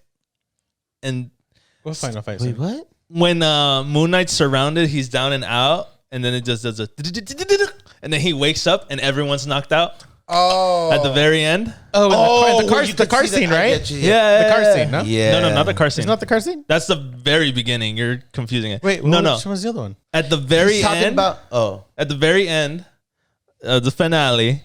And What final fight? Wait, what? when Moon Knight's surrounded, he's down and out, and then it just does a, and then he wakes up and everyone's knocked out. Oh, At the very end. Oh, the you could car see scene, I right? get you, Yeah. The car scene, no? Yeah. No, not the car scene. It's not the car scene? That's the very beginning. You're confusing it. Wait, no. which one was the other one? At the very He's talking end. about. At the very end, the finale,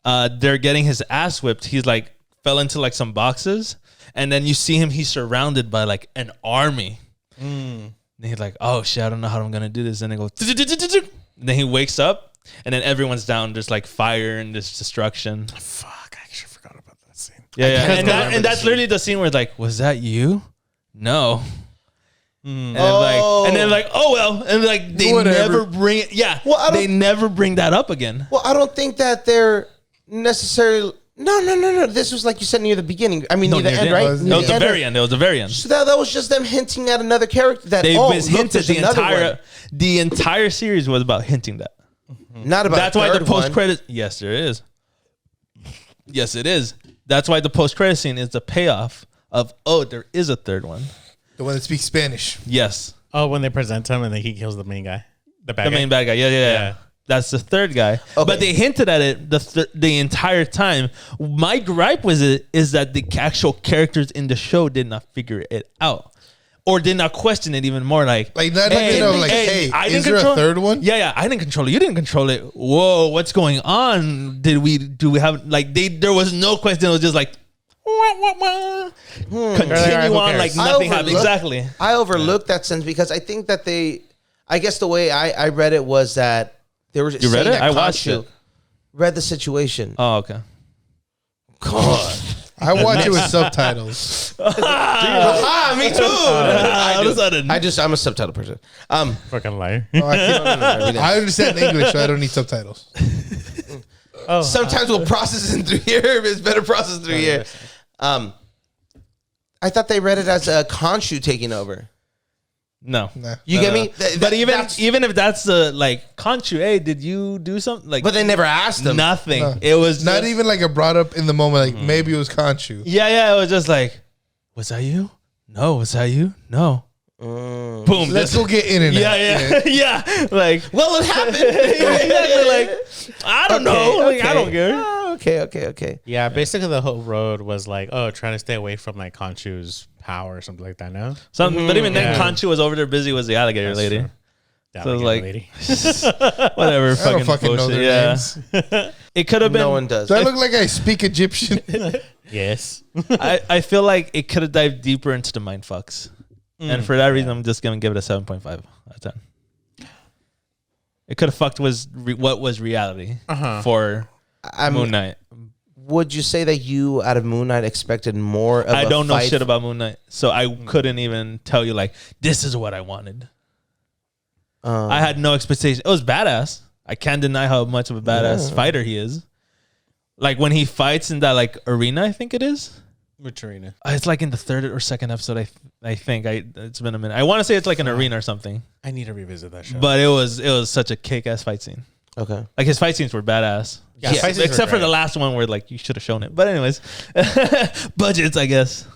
they're getting his ass whipped. He's like fell into like some boxes, and then you see him. He's surrounded by like an army. And he's like, "Oh shit, I don't know how I'm gonna do this." And they go. And then he wakes up, and then everyone's down. There's like fire and there's destruction. Fuck, I actually forgot about that scene. Yeah. can't And that's literally the scene where it's like, "Was that you?" No. And then like, oh well, and like they never bring it. Yeah, Well, they never bring that up again. Well, I don't think that they're necessarily. No. This was like you said near the beginning. I mean, near the end, right? It was It was the very end. It was the very end. So that was just them hinting at another character. That They look, hinted there's another one. the entire series was about hinting that. Not about. That's why the third post one. credit. Yes, there is. Yes, it is. That's why the post credit scene is the payoff of there is a third one. the one that speaks Spanish. Yes, Oh, when they present him and then he kills the main guy. The bad the guy. main bad guy. Yeah. That's the third guy. Okay. But they hinted at it the entire time. My gripe is that the actual characters in the show did not figure it out. Or did not question it even more. Like not hey, I is didn't there control- a third one? Yeah, I didn't control it. You didn't control it. Whoa, what's going on? Do we have like there was no question. It was just like continue on like nothing happened. Exactly. I overlooked that sense because I think that I guess the way I read it was that they were. You read it? I watched it. Read the situation. Oh, okay. God. I watch it with subtitles. Me too. I'm a subtitle person. Fucking liar. I understand English, so I don't need subtitles. Sometimes we'll process it through here. If it's better processed through here. I thought they read it as a Khonshu taking over. No. Nah. You get me? But even if that's the like Khonshu, hey, did you do something? Like, But they never asked them. nothing. No. It was Not just- even like a brought up in the moment. Like maybe it was Khonshu. Yeah. It was just like, was that you? No. Was that you? No. Boom. Let's go get in and Yeah. Like, Well, it happened. exactly. Like, I don't know. Like, I don't care. Okay. Yeah, basically the whole road was like, trying to stay away from like Khonshu's power or something like that, no? Something, but even then, Yeah. Khonshu was over there busy with the alligator That's lady. true. That So it was like, like, whatever. I don't fucking know bullshit. their names. It could have been. No one does. Do I look like I speak Egyptian? Yes. I feel like it could have dived deeper into the mind fucks. And for that reason, I'm just going to give it a 7.5 out of 10. It could have fucked with what was reality for Moon Knight. Would you say that you, out of Moon Knight, expected more of I don't know fight? shit about Moon Knight, so I couldn't even tell you, like, this is what I wanted. I had no expectation. It was badass. I can't deny how much of a badass fighter he is. Like, when he fights in that, like, arena, I think it is. Which arena? It's like in the third or second episode, I think. It's been a minute. I want to say it's like an arena or something. I need to revisit that show. But it was such a kick-ass fight scene. Okay. Like, his fight scenes were badass. Yeah, fight scenes were except for great. the last one where, like, you should have shown it. But anyways, budgets, I guess.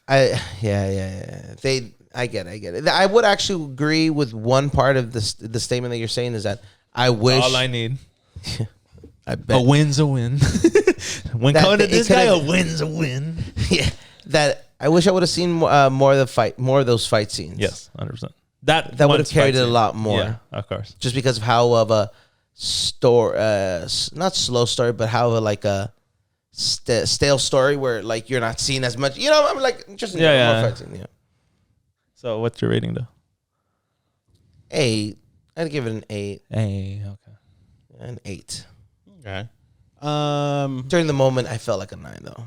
Yeah. I get it. I would actually agree with one part of this. The statement that you're saying is that I wish. All I need. I bet. A win's a win. When That- coming to it this guy, a could've- win's a win. Yeah. That I wish I would have seen more of the fight, more of those fight scenes. Yes, 100%. That That would have one's carried fight it a scene. lot more. Yeah, of course. Just because of how of a story, not slow story, but how of a, like a stale story where like you're not seeing as much. You know, I'm like just Yeah. more fight scene. Yeah. So what's your rating, though? 8. I'd give it an 8. Hey, okay. An 8. Okay. During the moment, I felt like a 9 though.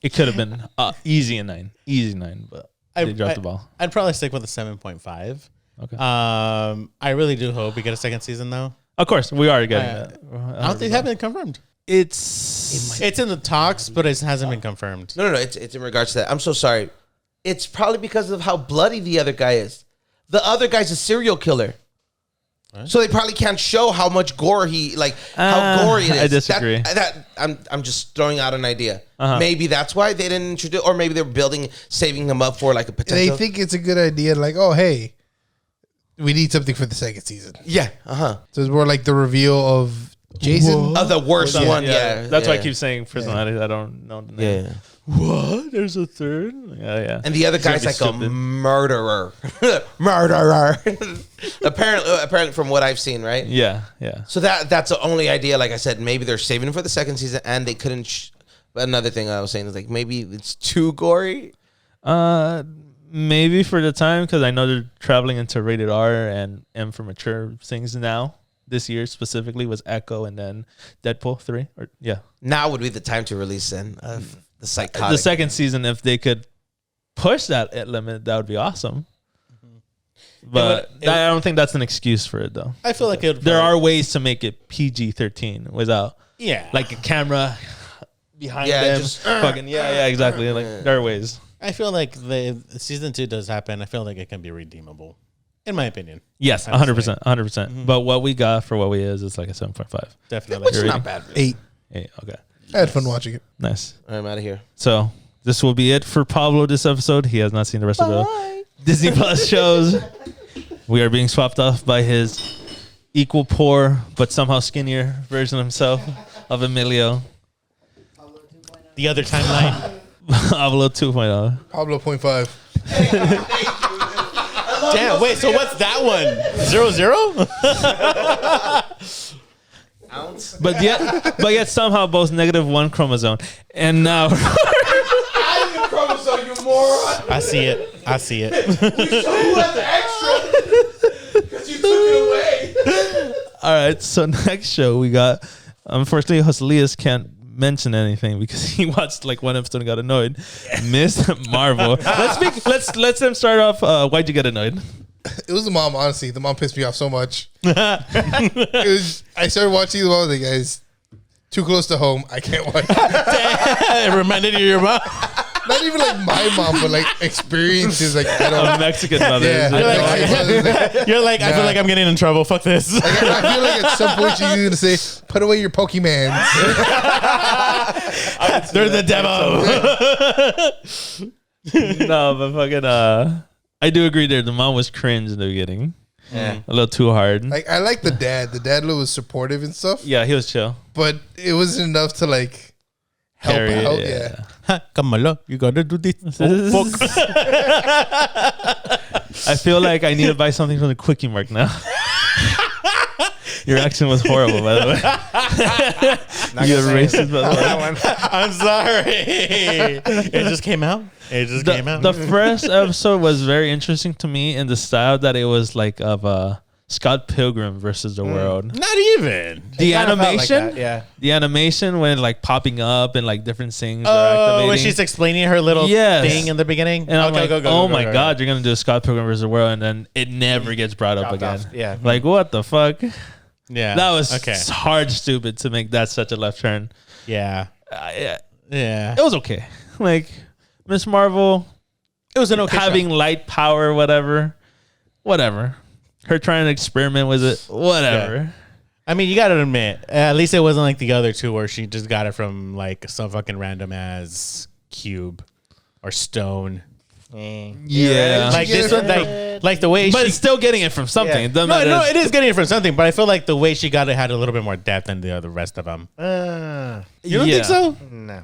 It could have been easy a 9. Easy 9, but they dropped the ball. I'd probably stick with a 7.5. Okay. I really do hope we get a second season though. Of course, we are getting that. I don't think it hasn't been confirmed. It's It's in the talks, but it hasn't been confirmed. No. It's in regards to that. I'm so sorry. It's probably because of how bloody the other guy is. The other guy's a serial killer. So they probably can't show how much gore how gory it is. I disagree. I'm just throwing out an idea. Maybe that's why they didn't introduce, or maybe they're saving him up for like a potential. They think it's a good idea. Like, oh, hey, we need something for the second season. Yeah. So it's more like the reveal of Jason. Oh, the worst one. Yeah, That's why I yeah. keep saying personality. I don't know the name. Yeah. What? There's a third? Yeah. And the other guy's like Stupid. a murderer. Murderer. apparently, from what I've seen, right? Yeah. So that's the only idea. Like I said, maybe they're saving it for the second season, and they couldn't. But another thing I was saying is like maybe it's too gory. Maybe for the time, because I know they're traveling into rated R and M for mature things now. This year specifically was Echo and then Deadpool 3. Now would be the time to release then of the psychotic. The second season, if they could push that limit, that would be awesome. But I don't think that's an excuse for it, though. I feel like There are ways to make it PG-13 without like a camera behind them. just Fucking exactly. Like there are ways. I feel like the season 2 does happen. I feel like it can be redeemable, in my opinion. Yes, 100%, 100%. But what we got for what we is like a 7.5. Definitely. Which is not bad. Really. 8. Okay, I had fun watching it. nice. I'm out of here. So this will be it for Pablo this episode. He has not seen the rest of the Disney Plus shows. We are being swapped off by his equal poor but somehow skinnier version of himself, of Emilio. The other timeline. Pablo 2.0. Pablo 0.5. Damn, wait, so what's that one? 0-0? But yet somehow both -1 chromosome. And now Chromosome, you moron! I see it. Who has the extra? Because you took it away. all right, so next show we got, unfortunately Joselias can't mention anything because he watched like one episode and got annoyed. Miss Marvel. Let's them start off. Why'd you get annoyed? It was the mom, honestly. The mom pissed me off so much. I started watching the mom. Like, guys, too close to home. I can't watch it. It reminded you of your mom? Not even like my mom, but like experiences. Like, I don't Of Mexican mothers. Yeah. You're like, I feel Nah. like I'm getting in trouble. Fuck this. Like, I feel like at some point she's going to say, put away your Pokemans. They're the devil. No, but fucking I do agree there. The mom was cringe in the beginning. Yeah. A little too hard. Like, I like the dad. The dad was supportive and stuff, Yeah, he was chill. but it wasn't enough to like help Carry it, out. yeah. Yeah. Come on, you gotta do this. Oh, fuck. I feel like I need to buy something from the Quickie Mart now. Your accent was horrible, by the way. You racist, by the way. I'm sorry. It just came out. The first episode was very interesting to me in the style that it was like of Scott Pilgrim versus the world. Not even. The Kinda felt like animation, that, yeah. the animation when like popping up and like different things are Oh, activating. when she's explaining her little Yes. thing in the beginning. And I'm like, go, oh my go. God, you're going to do a Scott Pilgrim versus the world. And then it never gets brought up again. off, yeah. Like, what the fuck? Yeah. That was okay. hard stupid to make that such a left turn. Yeah. Yeah, Yeah. it was okay. Like, Miss Marvel It was an okay having light power, whatever. Her trying to experiment with it, whatever. I mean, you gotta admit, at least it wasn't like the other two where she just got it from like some fucking random ass cube or stone. Yeah. Like this one, like the way But she. it's still getting it from something. Yeah. It doesn't No, matter. no, it is getting it from something, but I feel like the way she got it had a little bit more depth than the other rest of them. You don't Yeah. think so? No.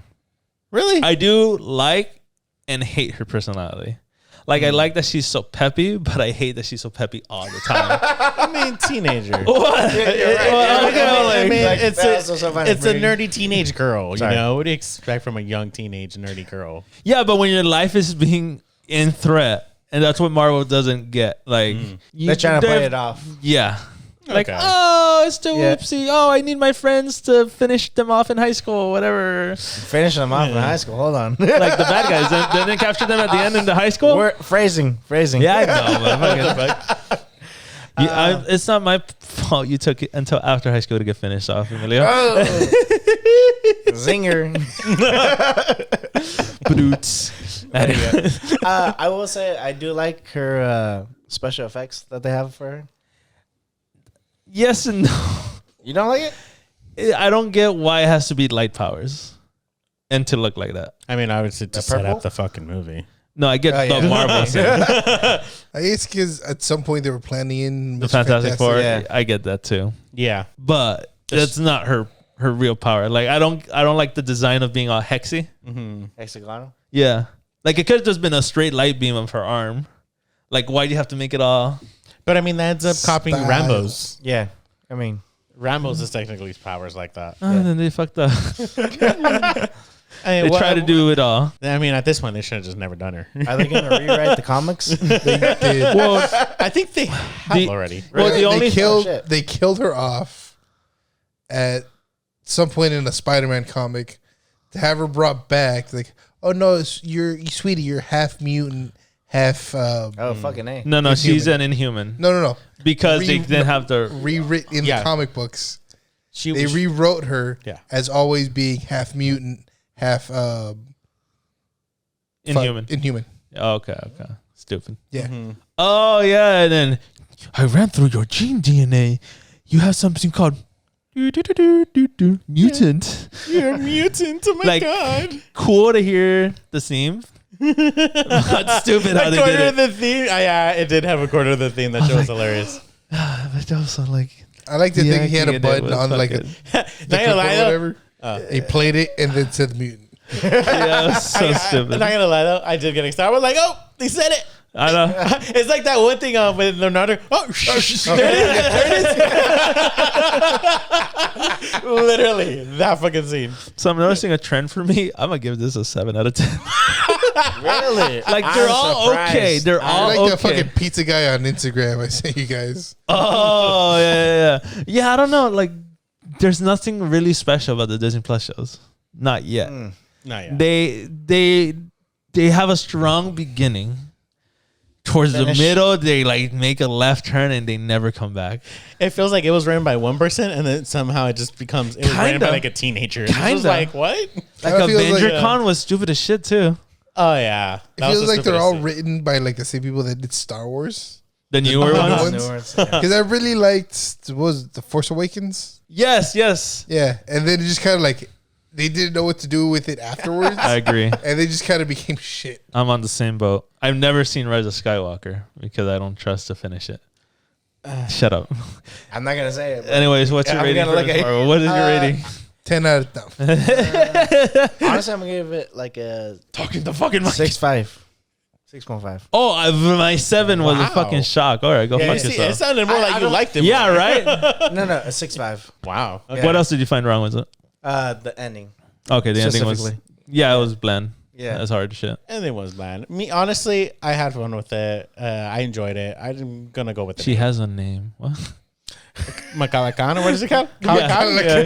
Really? I do like and hate her personality. Like, I like that she's so peppy, but I hate that she's so peppy all the time. I mean, teenager. What? I mean, Like, it's that's also fine it's for a me. nerdy teenage girl. Sorry. You know, what do you expect from a young teenage nerdy girl? Yeah, but when your life is being in threat, and that's what Marvel doesn't get. Like, They're trying to play it off. Yeah. Like, Okay. oh, it's too Yeah. whoopsie. Oh, I need my friends to finish them off in high school, whatever. Finish them off in high school. Hold on. Like the bad guys. Didn't they capture them at the end in the high school? We're phrasing. Yeah, I know. But it's not my fault you took it until after high school to get finished off, Emilio. Zinger. Boots. I will say I do like her special effects that they have for her. Yes and no. You don't like it? I don't get why it has to be light powers and to look like that. I mean, I would say to set purple? up the fucking movie. No, I get the Marvel thing. I guess because at some point they were planning in The Mr. Fantastic Four. Yeah. I get that too. Yeah. But that's not her real power. Like I don't like the design of being all hexy. Hexagonal. Yeah, like it could have just been a straight light beam of her arm. Like why do you have to make it all? But I mean, that ends up copying Style. Rambo's. Yeah, I mean, Rambo's is technically his powers like that. Then they fucked up. I They try to do it all. I mean, at this point, they should have just never done her. are they gonna rewrite the comics? They did. Well, I think they have already. well, the only shit. they killed her off at some point in a Spider-Man comic to have her brought back. Like, oh no, sweetie, you're half mutant, half. Oh fucking a. no, she's Inhuman. an Inhuman No. because they didn't have the. Rewritten in Yeah. the comic books. She They was, rewrote her Yeah. as always being half mutant, half Inhuman. Inhuman. Oh, okay. Stupid. Yeah. Oh yeah, and then I ran through your gene DNA. You have something called mutant. you're a mutant. Oh my Like- god! Cool to hear the theme. But stupid how A they quarter did of it. the theme. Yeah, it did have a quarter of the theme. That show was hilarious. But also like I like to think he had a acting in it button was on like fucking- the Not gonna lie though. whatever. He played it and then said mutant. yeah, it was so stupid. I'm not gonna lie though. I did get excited. I was like, oh, they said it. I know. It's like that one thing with Leonardo. Oh, there it is. Literally, that fucking scene. So I'm noticing a trend for me. I'm gonna give this a 7 out of 10. Really? Like they're all okay. They're I all like that okay. fucking pizza guy on Instagram. I sent you guys. Oh yeah. Yeah, I don't know. Like, there's nothing really special about the Disney Plus shows. Not yet. Not yet. They have a strong beginning. Towards Finish. the middle, they like make a left turn and they never come back. It feels like it was written by one person, and then somehow it just becomes it was written Kinda. by like a teenager. It's just Kinda. like what? Like Kinda feels Avenger like- Con was stupid as shit too. Oh yeah, It That was feels the like they're all stupidest thing. written by like the same people that did Star Wars. The newer new ones. ones. New words, yeah. Because I really liked what was it, The Force Awakens. Yes. Yeah, and then it just kind of like they didn't know what to do with it afterwards, I agree. and they just kind of became shit. I'm on the same boat. I've never seen Rise of Skywalker because I don't trust to finish it. Shut up. I'm not gonna say it. But Anyways, what's your I'm rating gonna for look this at- Marvel? What is your rating? 10 out of 10. honestly, I'm gonna give it like a Talking the fucking mic. 6.5. 6.5. Oh, my 7 was a Wow. fucking shock. All right, go Yeah, fuck you see, it yourself. sounded more I like you don't- liked it. Yeah, more. right. No, a 6.5. Wow. Yeah. What else did you find wrong with it? The ending. Okay, the ending was. Specifically. Yeah, it was bland. Yeah. That's hard shit. And it was bland. Me, honestly, I had fun with it. I enjoyed it. I'm gonna go with it. She has a name. What? Makalakan, or what is it called? Yeah. Kalakan?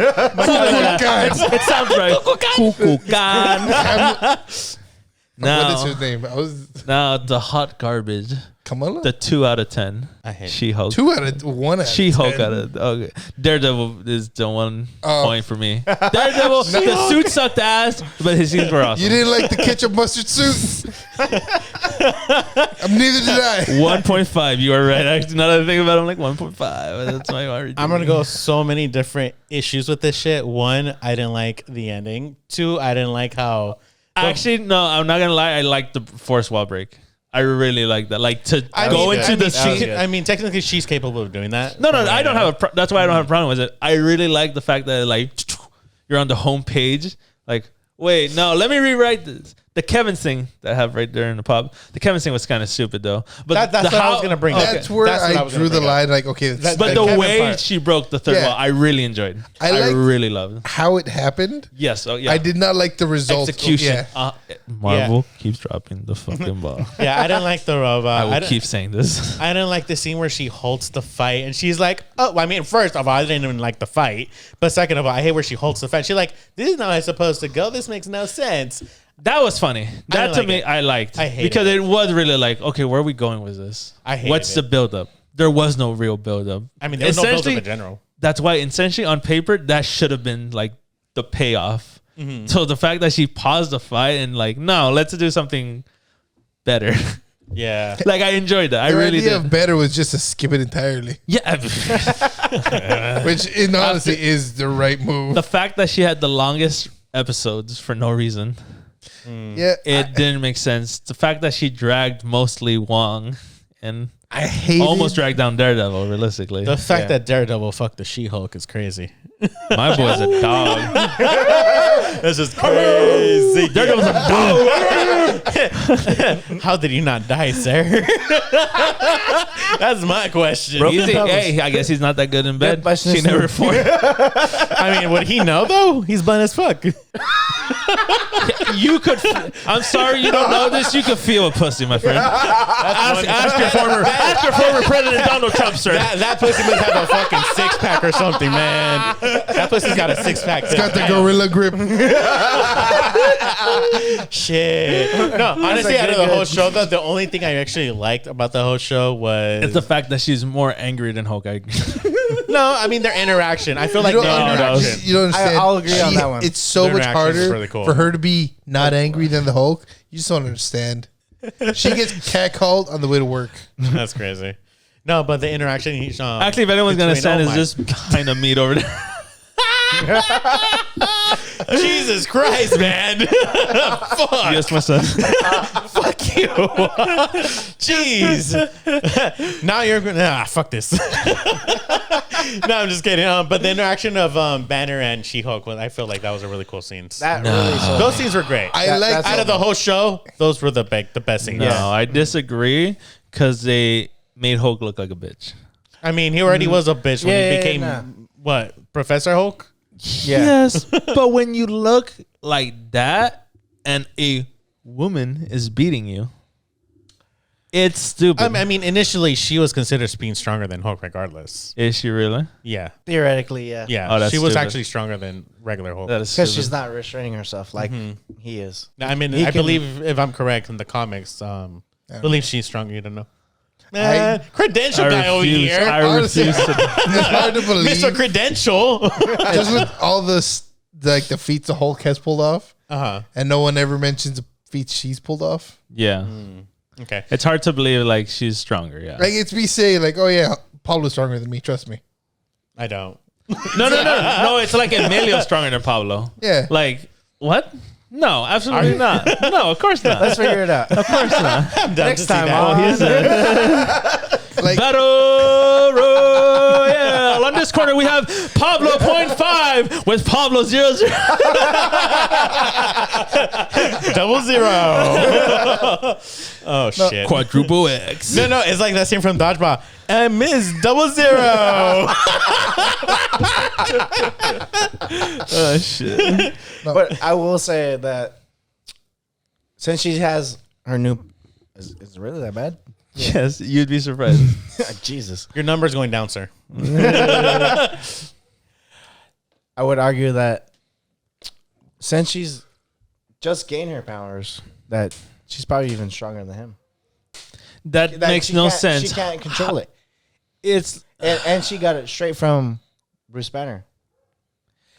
Yeah. It sounds right. Kukulkan. What is her Now, name? I was now the hot garbage. Kamala. The 2 out of 10. I hate it. She-Hulk. 2 out of 1 out of She-Hulk 10. out of okay. Daredevil is the one Oh. point for me. Daredevil, the suit sucked ass, but his scenes were awesome. You didn't like the ketchup mustard suit? Neither did I. 1.5. You are right. Actually, now that I think about it, I'm like 1.5. That's my rating. I'm gonna go so many different issues with this shit. One, I didn't like the ending. Two, I didn't like how. Actually, no, I'm not gonna lie. I like the force wall break. I really like that. Like to go into the scene. I mean, technically, she's capable of doing that. No, I don't have a. That's why I don't have a problem with it. I really like the fact that like you're on the home page. Like, wait, no, let me rewrite this. The Kevin thing that I have right there in the pub. The Kevin thing was kind of stupid though. But That's what I was gonna bring up. That's where That's what I I was drew gonna the bring up. line. Like, okay, That- but the the Kevin way part. she broke the third Yeah. wall, I really enjoyed. I I liked- really loved. how it happened. Yes. Oh yeah. I did not like the result. Execution. Yeah. Marvel keeps dropping the fucking ball. Yeah, I didn't like the robot. I will didn't- keep saying this. I didn't like the scene where she halts the fight and she's like, oh, well, I mean, first of all, I didn't even like the fight. But second of all, I hate where she halts the fight. She's like, this is not how it's supposed to go. This makes no sense. That was funny. That didn't to like me, it. I liked. I hated because it. it was really like, okay, where are we going with this? I hated What's the it. build up? There was no real build up. I mean, there was no build-up Essentially, in general. That's why, essentially, on paper, that should have been like the payoff. Mm-hmm. So the fact that she paused the fight and like, no, let's do something better. Yeah. Like I enjoyed that. I The really idea did. of better was just to skip it entirely, Yeah. which in honesty is the right move. The fact that she had the longest episodes for no reason. Yeah, It didn't make sense. The fact that she dragged mostly Wong and I hate almost dragged down Daredevil. Realistically, The fact Yeah. that Daredevil fucked the She-Hulk is crazy. my boy's a dog. This is crazy. Daredevil's a dog. How did you not die, sir? That's my question. Easy. Hey, I guess he's not that good in bed. but She never fought. I mean, would he know though? He's blind as fuck. You could. I'm sorry, you don't know this. You could feel a pussy, my friend. Ask your former President Donald Trump, sir. That pussy must have a fucking 6-pack or something, man. That pussy's got a 6-pack. got the gorilla grip. Shit. No, honestly, out of the whole show, though, the only thing I actually liked about the whole show was It's the fact that she's more angry than Hawkeye. no. I mean, their interaction. I feel like You their don't, interaction. you don't understand. I'll agree on that one. It's so Their much interaction is harder really cool. for her to be not angry than the Hulk. You just don't understand. She gets catcalled on the way to work. That's crazy. No, but the interaction. Actually, if anyone's gonna stand, it's just behind the meat over there. Jesus Christ, man. Fuck. Yes, my son. Fuck you. Jeez. Now you're gonna fuck this. No, I'm just kidding. But the interaction of Banner and She-Hulk, I feel like that was a really cool scene. That really sold Those me. scenes were great. I like that's Out of the whole show, those were the best scenes. No, I disagree because they made Hulk look like a bitch. I mean, he already was a bitch when Yeah, he yeah, became nah. what, Professor Hulk? Yeah. Yes, but when you look like that and a woman is beating you, it's stupid. I mean, initially she was considered being stronger than Hulk, regardless. Is she really? Yeah, Theoretically, yeah. yeah. Oh, that's she was stupid. actually stronger than regular Hulk. That is Because stupid. she's not restraining herself like he is. I mean, He I can- believe if I'm correct in the comics, I believe she's stronger. You don't know. I- Credential guy over here, I Honestly, refuse to. It's hard to believe. Mr. Credential. Just with all the feats the Hulk has pulled off, and no one ever mentions the feats she's pulled off. Yeah, Okay. it's hard to believe like she's stronger. Yeah. Like it's me saying, like, oh yeah, Pablo's stronger than me. Trust me. I don't. No. It's like Emilio's stronger than Pablo. Yeah. Like what? No, absolutely not. No, of course not. Let's figure it out. Of course not. Next time, Like Battle Royale. On this corner, we have Pablo 0.5 with Pablo 0-0. 00. Oh shit. Quadruple X. No, it's like that scene from Dodgeball. And Miss 00. Oh shit. But I will say that since she has her new, is it really that bad? Yes, you'd be surprised. Jesus. Your number's going down, sir. I would argue that since she's just gained her powers, that she's probably even stronger than him. That That makes she no can't- sense. She can't control it. It's And she got it straight from Bruce Banner.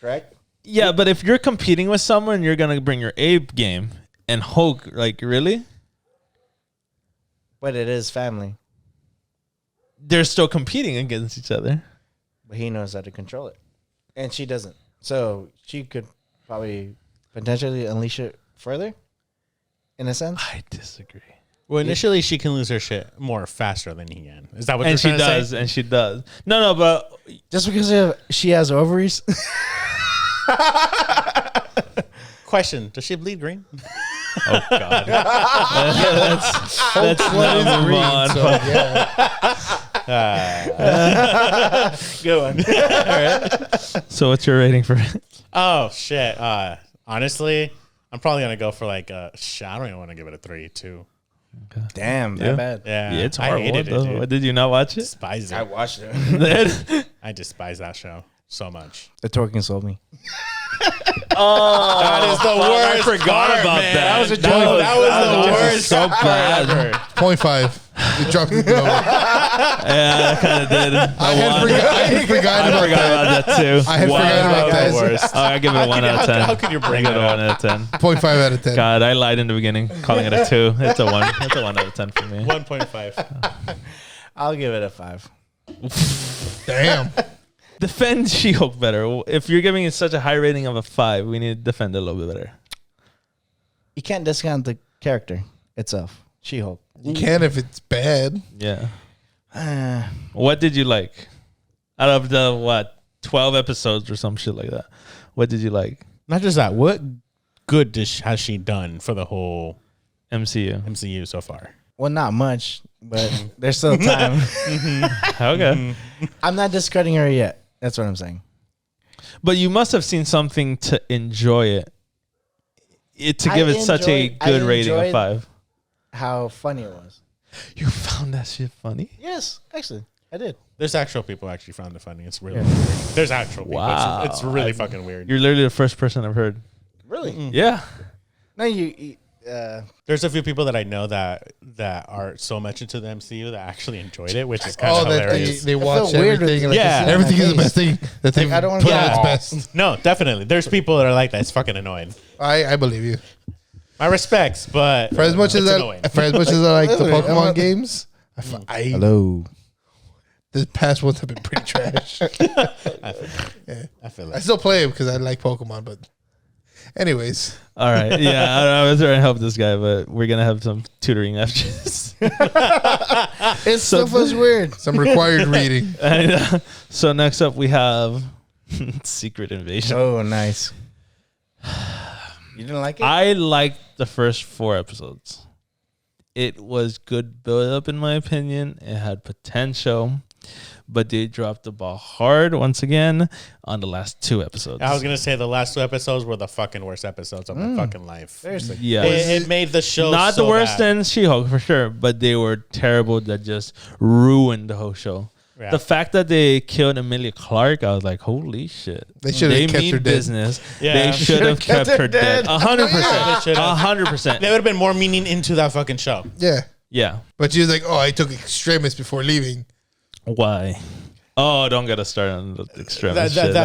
Correct? yeah, but if you're competing with someone, you're gonna bring your A game. And Hulk, like really? But it is family. They're still competing against each other. But he knows how to control it. And she doesn't. So she could probably potentially unleash it further, in a sense. I disagree. Well, initially she can lose her shit more faster than he can. Is that what And you're she trying to does, say? and she does. No, but Just because she has ovaries. Question: does she bleed green? oh god, that's what is move green? on. So yeah, Good one. So what's your rating for it? Oh shit! Honestly, I'm probably gonna go for like I don't even want to give it a 3, 2. Damn, Yeah. that bad. Yeah, Yeah, it's I horrible. hated What it. the- Dude. Did you not watch it? Despise I it. watched it. I despise that show so much. The twerking sold me. That is the worst. I forgot part, about man. that. That was the worst. So bad. ever. 0.5. We dropped it below. Yeah, I kind of did. I had forgot I about forgot that. about that too. I had forgot about the that. worst. Oh, I give it a 1 out of 10. How could you bring I give it it a 1 up? out of 10. 0.5 out of 10. God, I lied in the beginning, calling it a 2. It's a 1. It's a 1 out of 10 for me. 1.5. I'll give it a 5. Damn. Defend She-Hulk better. If you're giving it such a high rating of a 5, we need to defend it a little bit better. You can't discount the character itself. She-Hulk. You can if it's bad. Yeah. What did you like? Out of the 12 episodes or some shit like that. What did you like? Not just that. What good has she done for the whole MCU so far? Well, not much, but there's still time. Okay. I'm not discrediting her yet. That's what I'm saying. But you must have seen something to enjoy it to give it such a good rating of 5. How funny it was. You found that shit funny? Yes, actually, I did. There's actual people actually found it funny. It's really weird. There's actual people. Wow. It's really fucking weird. You're literally the first person I've heard. Really? Yeah. No, There's a few people that I know that are so much into the MCU that actually enjoyed it, which is kind of hilarious. They watch weird everything. And Yeah. everything is the best thing that they I don't wanna put go on its all- best. No, definitely. There's people that are like that. It's fucking annoying. I believe you. My respects, but For as much as it's I annoying. like the Wait, Pokemon games, hello. the past ones have been pretty trash. I feel I like still play them because I like Pokemon, but anyways, All right. Yeah. I was trying to help this guy, but we're going to have some tutoring after this. It stuff was weird. some required reading. So next up we have Secret Invasion. Oh, nice. You didn't like it? I liked the first 4 episodes. It was good build up in my opinion. It had potential, but they dropped the ball hard once again on the last 2 episodes. I was gonna say the last 2 episodes were the fucking worst episodes of my fucking life. Seriously. Yeah. It made the show Not so the worst bad. than She-Hulk for sure, but they were terrible that just ruined the whole show. Yeah. The fact that they killed Emilia Clarke, I was like, holy shit. They should have kept mean her dead. business. Yeah. They should have kept her dead. 100%. They should've. 100%. There would have been more meaning into that fucking show. Yeah, Yeah. but she was like, "Oh, I took extremists before leaving." Why? Oh, don't get us started on the extremist That shit.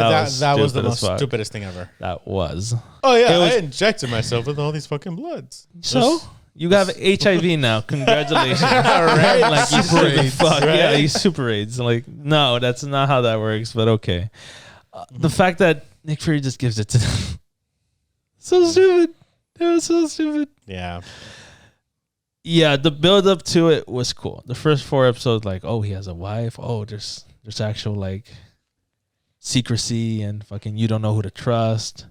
was the stupid as most fuck. stupidest thing ever. That was. Oh yeah, It was- I injected myself with all these fucking bloods. So? You have HIV now. Congratulations. All right. Like, you Super super AIDS, fuck. Yeah, you super AIDS. Like, no, that's not how that works, but okay. The fact that Nick Fury just gives it to them. So stupid. It was so stupid. Yeah. Yeah, the build up to it was cool. The first 4 episodes, like, oh, he has a wife. Oh, there's actual like secrecy and fucking you don't know who to trust.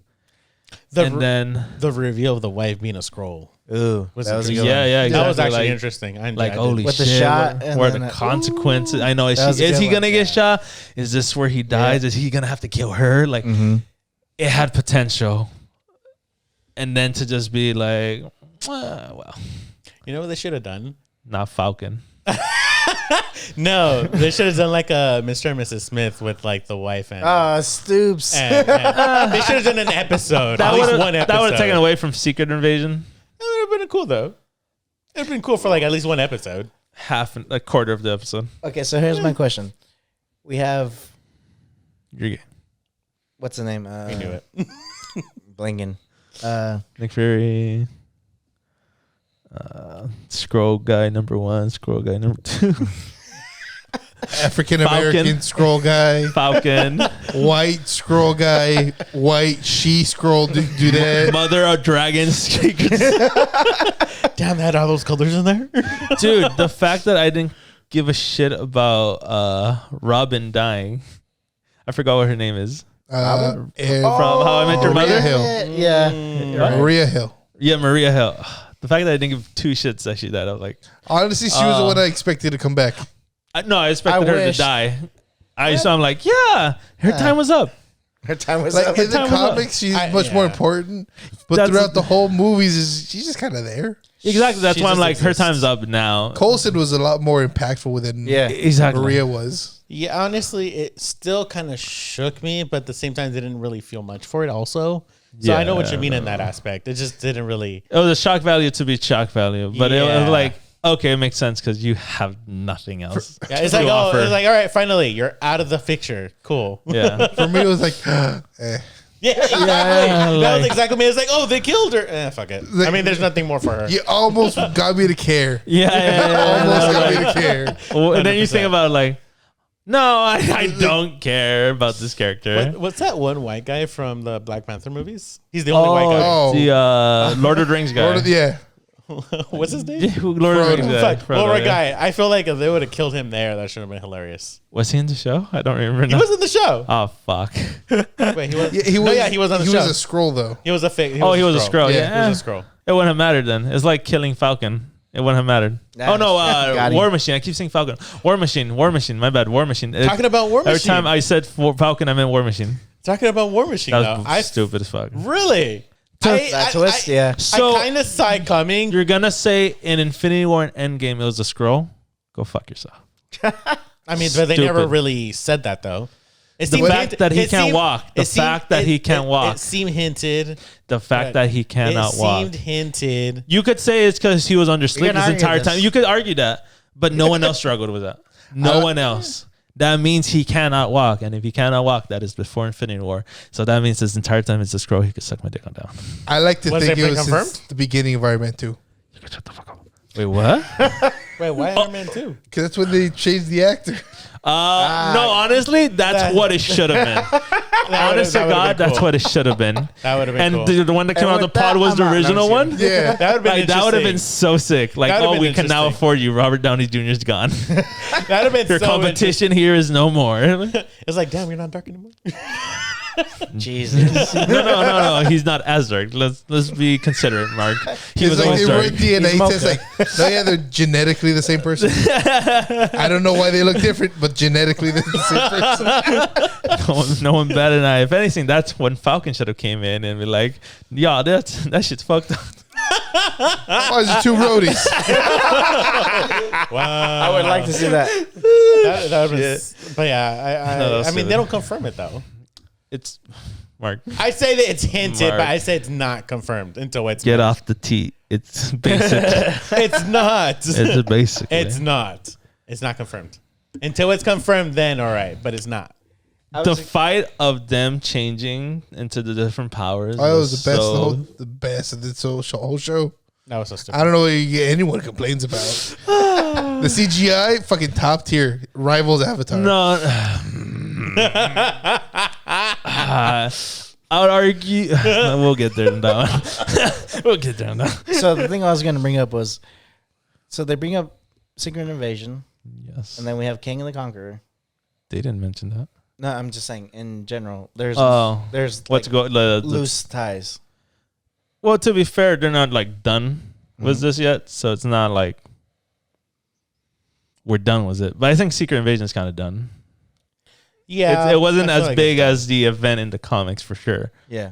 Then The reveal of the wife being a scroll. Ooh, Was that it was a good? good yeah, one. yeah, exactly. That was actually like, interesting. I like, did. holy With the shit, shot what and are then the that- consequences? I know. Is That was a he good gonna one, get yeah. shot? Is this where he dies? Is he gonna have to kill her? Like, it had potential, and then to just be like, well, You know what they should have done? not Falcon. No, they should have done like a Mr. and Mrs. Smith with like the wife and. Stoops. and they should have done an episode. At least one episode. That would have taken away from Secret Invasion. It would have been cool though. It would have been cool for like at least one episode. A quarter of the episode. Okay, so here's my question. We have, You're gay. what's the name? We knew it. Blinking. Nick Fury. Scroll guy number 1. Scroll guy number 2. African American Falcon. scroll guy, Falcon. white scroll guy, white she scroll do that. Mother of dragons. Damn, they had all those colors in there. Dude, the fact that I didn't give a shit about Robin dying. I forgot what her name is. And From How I Met Your Maria Mother? Hill. Yeah. Maria Hill. Yeah, Maria Hill. The fact that I didn't give 2 shits that she died, I was like, Honestly, she was the one I expected to come back. I expected I her wish. to die. So I'm like, yeah, her time was up. Her time was Like up. in the time was up. comics, she's much more important, but That's- throughout the whole movies, she's just kind of there. Exactly. That's She why I'm just like, her exists. time's up now. Coulson was a lot more impactful than Yeah. Exactly. Maria was. Yeah, honestly, it still kind of shook me, but at the same time, didn't really feel much for it. Also, so I know what you mean in that aspect. It just didn't really. It was a shock value to be shock value, but it Yeah. was like, okay, it makes sense because you have nothing else. Yeah, it's to like, offer. it's like, all right, finally, you're out of the picture. Cool. Yeah. For me, it was like, Yeah, exactly. That like- was exactly me. It's like, oh, they killed her. Fuck it. I mean, there's nothing more for her. you almost got me to care. Yeah. Almost got me to care. Well, and then you 100%. think about it like, no, I don't care about this character. What's that one white guy from the Black Panther movies? He's the only white guy. Oh. The Lord of the Rings guy. Yeah. What's his name? Lord of the Rings guy. Fuck, Lord guy. I feel like if they would have killed him there, that should have been hilarious. Was he in the show? I don't remember. He was in the show. Oh fuck. Wait, he was. He was. He was on the he show. was a scroll though. He was a fake. He was a Skrull. Yeah, he was a Skrull. It wouldn't have mattered then. It's like killing Falcon. It wouldn't have mattered. Nah. Oh no, Got him. War Machine. I keep saying Falcon. War Machine. My bad. War Machine. Talking about War Machine. Every time I said Falcon, I meant War Machine. Talking about War Machine. That Though. was stupid as fuck. Really. That twist, yeah. So- I kind of saw it coming. You're gonna say in Infinity War and Endgame it was a scroll? Go fuck yourself. I mean, but they Stupid. never really said that though. It The seemed fact that he can't walk. The fact that he can't walk. It seemed hinted. The fact that he cannot walk. It seemed hinted. You could say it's because he was under sleep can this argue entire this. time. You could argue that, but no one else struggled with that. No one else. That means he cannot walk, and if he cannot walk, that is before Infinity War. So that means this entire time it's a scroll. He could suck my dick on down. I like to Was think it it was confirmed? since the beginning of Iron Man 2. Shut the fuck up. Wait, what? Wait, why Iron Man 2? Because that's when they changed the actor. No, honestly, that's what it should have been. Honest to God, that's what it should have been. That would have been And cool. the one that came And out of the with pod that, was the I'm not original never one. Yeah. That would have been Like, that would have been so sick. Like, That would've we been can now interesting. afford you. Robert Downey Jr. is gone. That would have been Your so competition here is no more. It's like, damn, you're not dark anymore. Jesus. No. He's not as dark. Let's be considerate, Mark. He It's was like always they were dark. DNA He's tests. Like, no, yeah, they're genetically the same person. I don't know why they look different, but genetically they're the same person. No one better than I. If anything, that's when Falcon should have came in and be like, "Yeah, that shit's fucked up." Why is it two roadies? Wow. I would like to see that. That would have been. But yeah, No, that was I mean, silly. they don't confirm it though. It's Mark. I say that it's hinted, Mark. but I say it's not confirmed until it's Get off the tee. It's basic. It's not. It's basic. It's not. It's not confirmed. Until it's confirmed, then all right, but it's not. The fight of them changing into the different powers. Oh, it was the best. so- The best of this whole show. That was so stupid. I don't know what anyone complains about. The CGI, fucking top tier, rivals Avatar. No. I would argue. We'll get there on that one. We'll get there on that. So the thing I was going to bring up was, so they bring up Secret Invasion, Yes. and then we have King and the Conqueror. They didn't mention that. No, I'm just saying in general. There's What's like, go loose ties. Well, to be fair, they're not like done with this yet, so it's not like we're done with it. But I think Secret Invasion is kind of done. Yeah, It wasn't I feel as like big it's- as the event in the comics for sure. Yeah.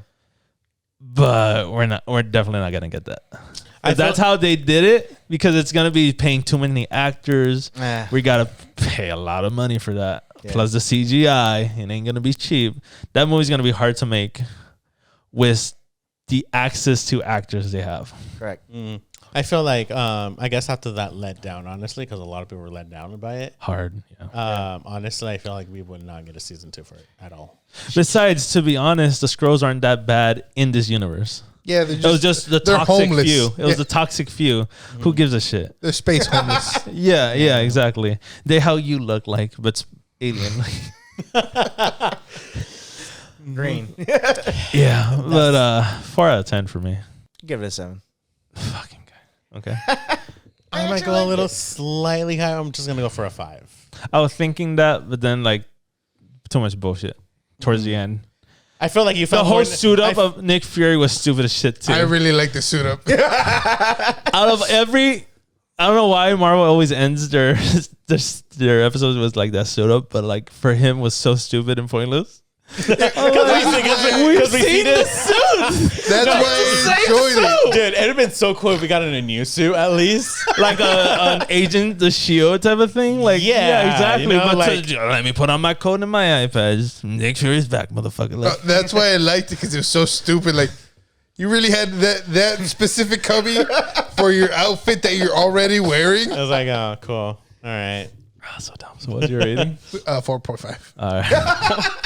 But we're definitely not gonna get that. I If that's felt- how they did it, because it's gonna be paying too many actors. We gotta pay a lot of money for that. Yeah. Plus the CGI, it ain't gonna be cheap. That movie's gonna be hard to make with the access to actors they have. Correct. I feel like I guess after that let down, honestly, because a lot of people were let down by it. Hard, yeah. Honestly, I feel like we would not get a season 2 for it at all. Besides, to be honest, the Skrulls aren't that bad in this universe. Yeah, they're It was just the they're toxic homeless. few. It was Yeah. the toxic few. Who gives a shit? They're space homeless. Yeah, exactly. They how you look like, but it's alien. Green. Yeah, but 4 out of 10 for me. Give it a 7. Fucking guy. Okay. I might go a little slightly higher. I'm just gonna go for a 5. I was thinking that, but then like too much bullshit towards the end. I feel like you The felt whole more- suit up of Nick Fury was stupid as shit too. I really like the suit up. Out of every, I don't know why Marvel always ends their their episodes with like that suit up, but like for him was so stupid and pointless. because we seen it. That's why I enjoyed it. Dude, it'd have been so cool if we got in a new suit at least. Like an agent, the Shield type of thing. Like Yeah, exactly. you know, but like- let me put on my coat and my iPad. Nick Fury's back, motherfucker. Like, That's why I liked it, because it was so stupid. Like, you really had that specific cubby for your outfit that you're already wearing. I was like, oh, cool. All right. so dumb. So what's your rating? 4.5. All right.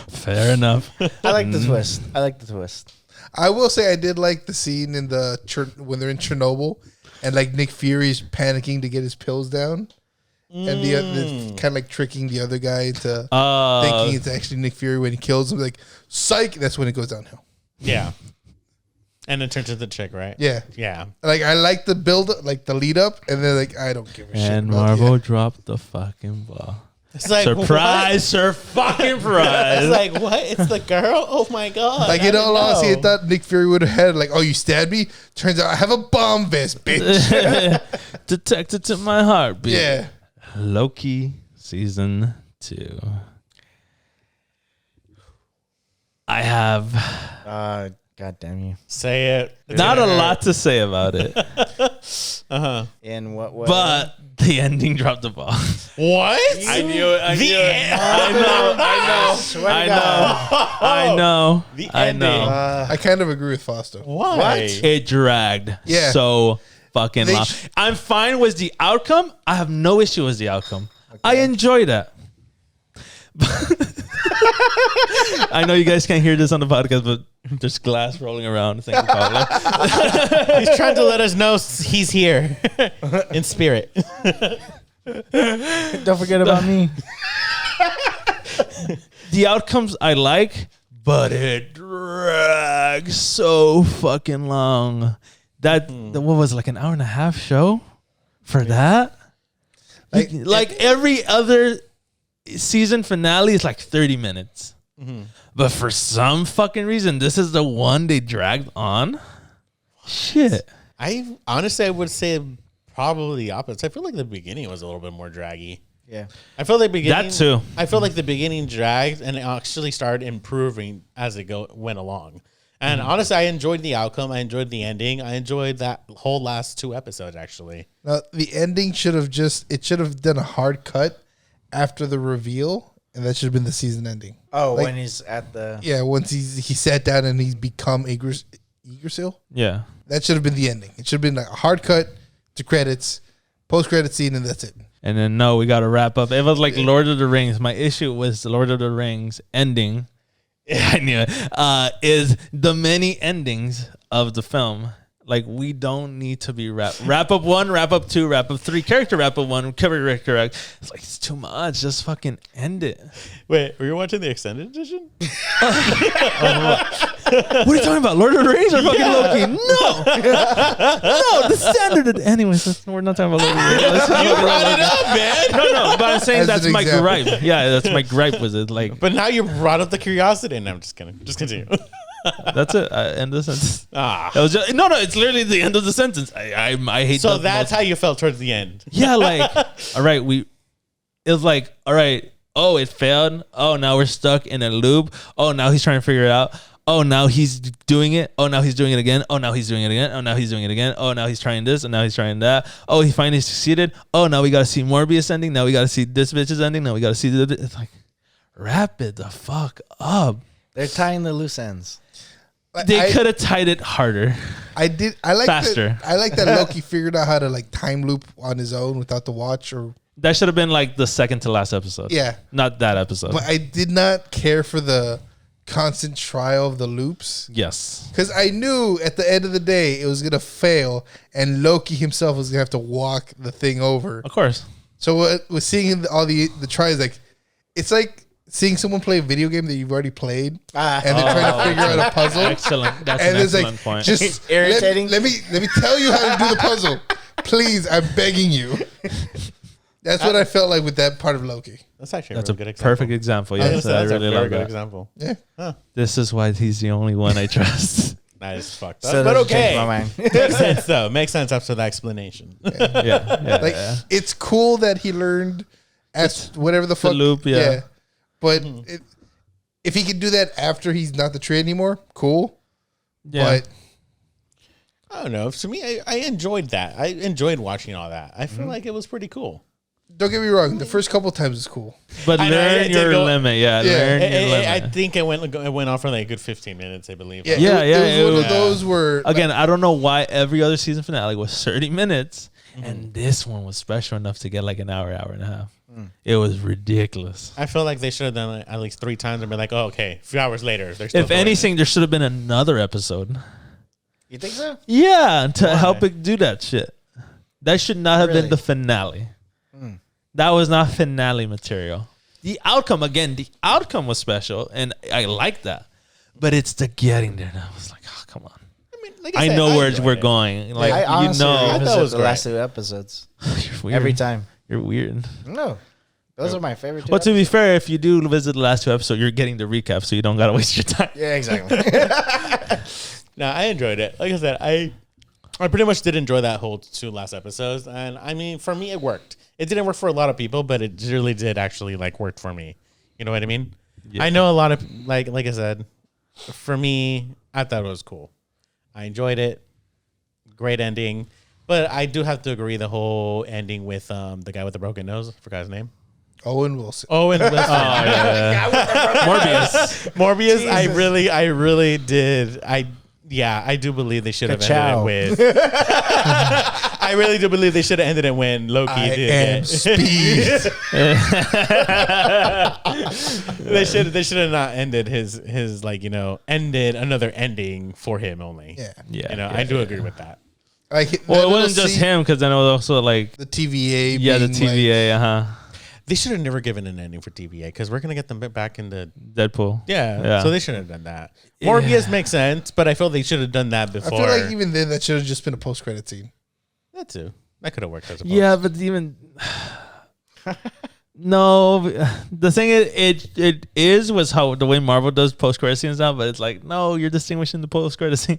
Fair enough. I like the twist. I like the twist. I will say I did like the scene in when they're in Chernobyl and like Nick Fury's panicking to get his pills down, and the kind of like tricking the other guy into thinking it's actually Nick Fury when he kills him. Like, psych! That's when it goes downhill. Yeah. And it turned to the chick, right? Yeah. Yeah. Like I like the build, like the lead up, and then like I don't give a shit. And about Marvel it. dropped the fucking ball. It's like, Surprise, fucking prize. It's like, what? It's the girl? Oh my God. Like in all honesty, I thought Nick Fury would have had like, oh, you stabbed me. Turns out I have a bomb vest, bitch. Detected to my heartbeat. Yeah. Loki season 2. I have God damn you. Say it. not a lot to say about it, In what way? but the ending dropped the ball. What? I knew it. I The knew it. end. I know. The I ending. know. I kind of agree with Foster. Why? It dragged Yeah. so fucking They long. sh- I'm fine with the outcome. I have no issue with the outcome. I enjoy that. I know you guys can't hear this on the podcast, but there's glass rolling around. Thank you, Pablo. He's trying to let us know he's here in spirit. Don't forget about me. The outcomes I like, but it drags so fucking long. What was it, like an hour and a half show for that? Like every other season finale is like 30 minutes. But for some fucking reason, this is the one they dragged on. Shit. I would say probably the opposite. I feel like the beginning was a little bit more draggy. Yeah. I feel like beginning. That too. I feel like the beginning dragged and it actually started improving as it went along. And honestly, I enjoyed the outcome. I enjoyed the ending. I enjoyed that whole last 2 episodes, actually. Now, the ending should have done a hard cut after the reveal, and that should have been the season ending. Oh, Like- when he's at the. Yeah, once he sat down and he's become Yggdrasil. Yeah. That should have been the ending. It should have been like a hard cut to credits, post-credit scene, and that's it. And then no, we got to wrap up. It was like Lord of the Rings. My issue was the Lord of the Rings ending. I knew it. Is the many endings of the film. Like, we don't need to be wrap up 1, wrap up 2, wrap up 3, character wrap up 1, character correct. It's like, it's too much. Just fucking end it. Wait, were you watching the extended edition? What are you talking about? Lord of the Rings or fucking Loki? No. No, the standard. Anyways, we're not talking about Lord of the Rings. Let's talk about Brought it Loki. up, man. No, but I'm saying As that's an my example. gripe. Yeah, that's my gripe with it. Like, But now you brought up the curiosity, and I'm just kidding. Just continue. that's it. End the sentence. Ah. That was just, no, it's literally the end of the sentence. I hate So the that's most- how you felt towards the end. Yeah, like, all right, it was like, all right, oh, it failed. Oh, now we're stuck in a loop. Oh, now he's trying to figure it out. Oh, now he's doing it. Oh, now he's doing it again. Oh, now he's doing it again. Oh, now he's doing it again. Oh, now he's trying this. And now he's trying that. Oh, he finally succeeded. Oh, now we got to see Morbius ending. Now we got to see this bitch's ending. Now we got to see the. It's like, wrap it the fuck up. They're tying the loose ends. They could have tied it harder. I like Faster. I like that Loki figured out how to like time loop on his own without the watch or. That should have been like the second to last episode. Yeah. Not that episode. But I did not care for the constant trial of the loops. Yes. Because I knew at the end of the day it was gonna fail, and Loki himself was gonna have to walk the thing over. Of course. So what was seeing all the tries, like it's like seeing someone play a video game that you've already played, and they're trying to figure out a puzzle. Excellent. That's And an it's like excellent point. just Irritating. Let me tell you how to do the puzzle, please. I'm begging you. That's what I felt like with that part of Loki. That's actually That's a a really good example. perfect example. I was Yes, gonna say, I that's really a very love good that. example. Yeah. This is why he's the only one I trust. That is fucked up. So But that's changed okay. my mind. Makes sense, though. Makes sense after the explanation. yeah. Like it's cool that he learned as whatever the fuck loop, yeah. But if he could do that after he's not the tree anymore, cool. Yeah. But I don't know. To me, I enjoyed that. I enjoyed watching all that. I feel like it was pretty cool. don't get me wrong, the first couple times is cool. But I know, learn it did your go- limit. Yeah, Yeah. learn your limit. I think it went on for like a good 15 minutes, I believe. Yeah, Yeah, it was one yeah. of those where Again, I don't know why every other season finale was 30 minutes and this one was special enough to get like an hour, hour and a half. It was ridiculous. I feel like they should have done it at least 3 times and been like, oh, okay, a few hours later. They're still If doing it. anything, there should have been another episode. You think so? Yeah, to Why? help it do that shit. That should not have Really? been the finale. That was not finale material. The outcome was special, and I like that. But it's the getting there that was like, oh, come on. I mean, like I said, know where enjoyed we're it. going. Like I you honestly know, I thought it revisit was the great. last 2 episodes You're weird. every time. You're weird. No, those are my favorite. 2 Well, to be episodes. fair, if you do visit the last 2 episodes, you're getting the recap, so you don't gotta waste your time. Yeah, exactly. No, I enjoyed it. Like I said, I pretty much did enjoy that whole 2 last episodes, and I mean, for me, it worked. It didn't work for a lot of people, but it really did actually like work for me. You know what I mean? Yeah. I know a lot of like I said, for me, I thought it was cool. I enjoyed it. Great ending, but I do have to agree the whole ending with the guy with the broken nose. I forgot his name. Owen Wilson. Owen Wilson. Morbius. Morbius. I really did. I do believe they should have ended it with. I really do believe they should have ended it when Loki I did. am it. speed. They should have not ended his like ended another ending for him only. Yeah. Yeah. I do agree with that. Like, Well, it that wasn't little just scene- him, because then it was also like The TVA. the being TVA, They should have never given an ending for TVA because we're gonna get them back into Deadpool. yeah. So they shouldn't have done that. Morbius makes sense, but I feel they should have done that I before. feel like even then that should have just been a post-credit scene. that too. That could have worked as a Yeah, but even no, the thing it was how the way Marvel does post credit scenes now, but it's like no, you're distinguishing the post credit scene,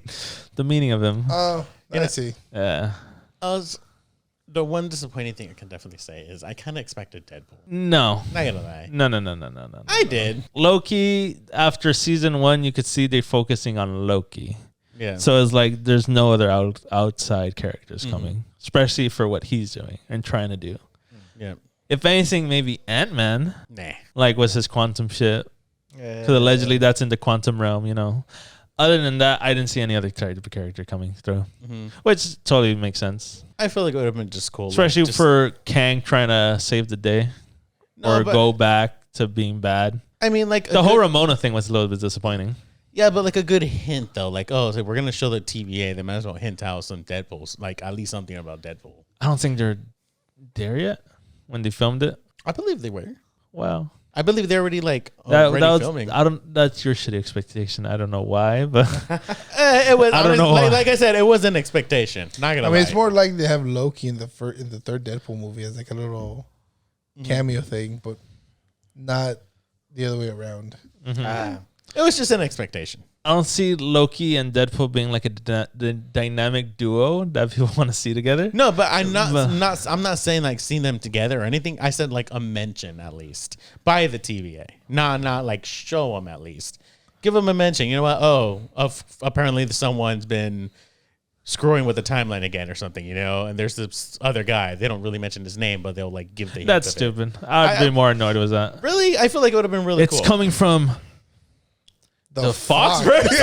the meaning of him. Oh, I see. Yeah, The one disappointing thing I can definitely say is I kind of expected Deadpool. no, Not gonna lie. no. I did. Loki after season 1, you could see they're focusing on Loki, Yeah. so it's like there's no other outside characters coming, especially for what he's doing and trying to do. yeah. If anything, maybe Ant-Man, Nah. like was his quantum shit. Yeah. Because allegedly that's in the quantum realm, Other than that, I didn't see any other type of character coming through, which totally makes sense. I feel like it would have been just cool. Especially just, for Kang trying to save the day No, or but- go back to being bad. I mean, like The whole Ramona thing was a little bit disappointing. yeah, but like a good hint though. Like, oh, so we're gonna show the TVA. They might as well hint out some Deadpool's, like at least something about Deadpool. I don't think they're there yet when they filmed it. I believe they were. Wow. I believe they're already like That already was, filming. that's your shitty expectation. I don't know why, but It was. I don't know Like, why. like I said, it was an expectation. Not gonna. I mean, lie. it's more likely to have Loki in the third Deadpool movie as like a little cameo thing, but not the other way around. It was just an expectation. I don't see Loki and Deadpool being like the dynamic duo that people want to see together. No, but I'm not. I'm not saying like seeing them together or anything. I said like a mention at least by the TVA. Not like show them at least. Give them a mention. You know what? Oh, apparently someone's been screwing with the timeline again or something. And there's this other guy. They don't really mention his name, but they'll like give the. That's hint of it. stupid. I'd be more annoyed with that. Really, I feel like it would have been really It's cool. coming from the Fox fuck? verse.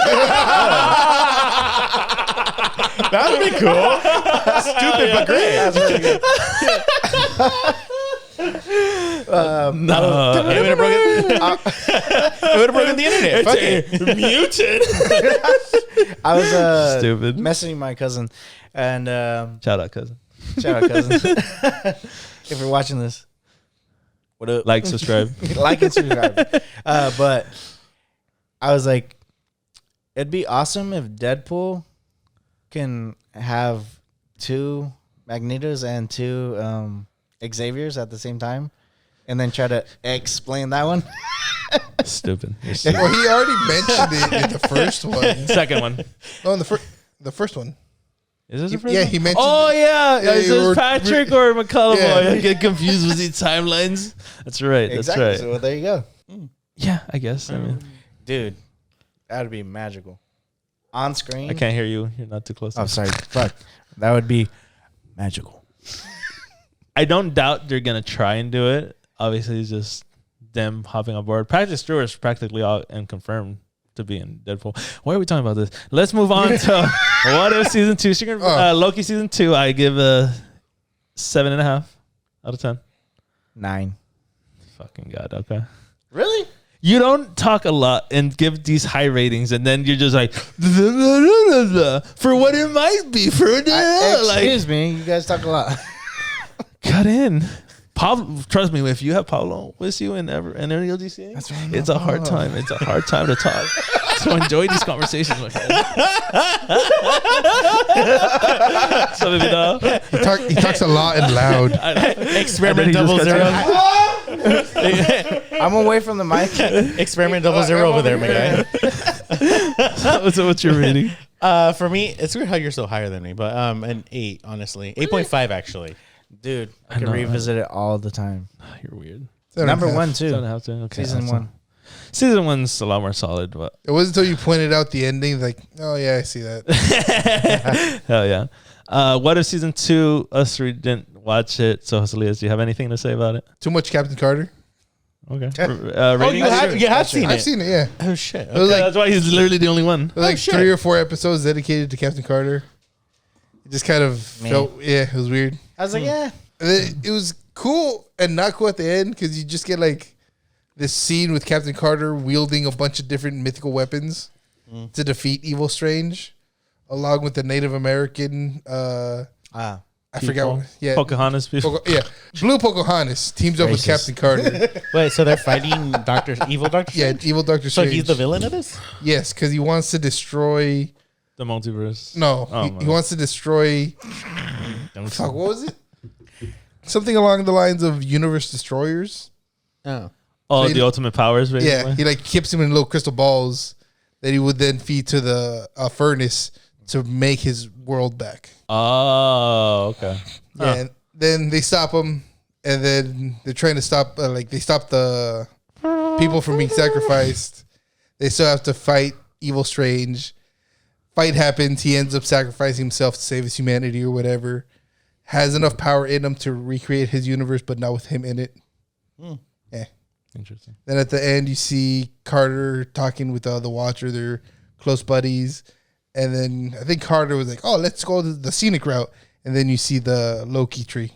That would be cool. Stupid but great. That's really good. No, It would have broken the internet. Fuck it. mutant. I was Stupid. messaging my cousin, and Shout out, cousin. shout out cousin. If you're watching this, what up? Like, subscribe. Like and subscribe. But I was like, it'd be awesome if Deadpool can have 2 Magnetos and 2 Xaviers at the same time, and then try to explain that one. Stupid. Well, he already mentioned it in the first one. Second one. No, in the first one. Is this the first Yeah, one? he mentioned. Oh yeah, Yeah, is you this were- Patrick or McCullough? Yeah. I get confused with these timelines. That's right. That's Exactly. right. So there you go, Yeah, I guess. I mean, dude. That would be magical. On screen. I can't hear you. You're not too close. Oh, sorry. Fuck. That would be magical. I don't doubt they're gonna try and do it. Obviously, it's just them hopping on board. Patrick Stewart is practically all and confirmed to be in Deadpool. Why are we talking about this? Let's move on to What If season 2. Loki season 2. I give a 7.5 out of 10. 9. Fucking god. Okay. Really? You don't talk a lot and give these high ratings, and then you're just like for what it might be for like Excuse me. You guys talk a lot. cut in. Pablo, trust me, if you have Pablo with you in any of these things, it's a hard time. It's a hard time to talk. So enjoy these conversations, my friend. So maybe now He talks a lot and loud. Experiment 00. I'm away from the mic. Experiment 00 over there, my guy. So what's your rating? For me, it's weird how you're so higher than me, but an 8, honestly. 8.5, actually. Dude, I can revisit it all the time. You're weird. Number 1 too. Don't have to. Okay, Season 1. Season 1's a lot more solid, but It wasn't until you pointed out the ending, like, oh yeah, I see that. hell yeah. What if season 2? Us three didn't watch it. So, Helias, do you have anything to say about it? Too much Captain Carter. Okay. Oh, you have seen it? I've seen it, yeah. Oh, shit. It was like, That's why he's literally the only one. it was like 3 or 4 episodes dedicated to Captain Carter. It just kind of felt, it was weird. I was like, yeah. And then it was cool and not cool at the end because you just get like this scene with Captain Carter wielding a bunch of different mythical weapons to defeat Evil Strange, along with the Native American. I forgot. What, yeah, Pocahontas people. Blue Pocahontas teams up with Captain Carter. Wait, so they're fighting evil Doctor Strange? Yeah, evil Doctor So Strange. he's the villain of this? Yes, because he wants to destroy. The multiverse. No, Oh, he wants to destroy. Fuck, what was it? Something along the lines of universe destroyers. Oh. Oh, So the ultimate powers, basically. Yeah, he like keeps him in little crystal balls that he would then feed to the furnace to make his world back. Oh, okay. Yeah, and then they stop him, and then they're trying to stop. They stop the people from being sacrificed. They still have to fight Evil Strange. Fight happens. He ends up sacrificing himself to save his humanity or whatever. Has enough power in him to recreate his universe, but not with him in it. Yeah. Interesting. Then at the end, you see Carter talking with the Watcher. They're close buddies. And then I think Carter was like, oh, let's go the scenic route. And then you see the Loki tree.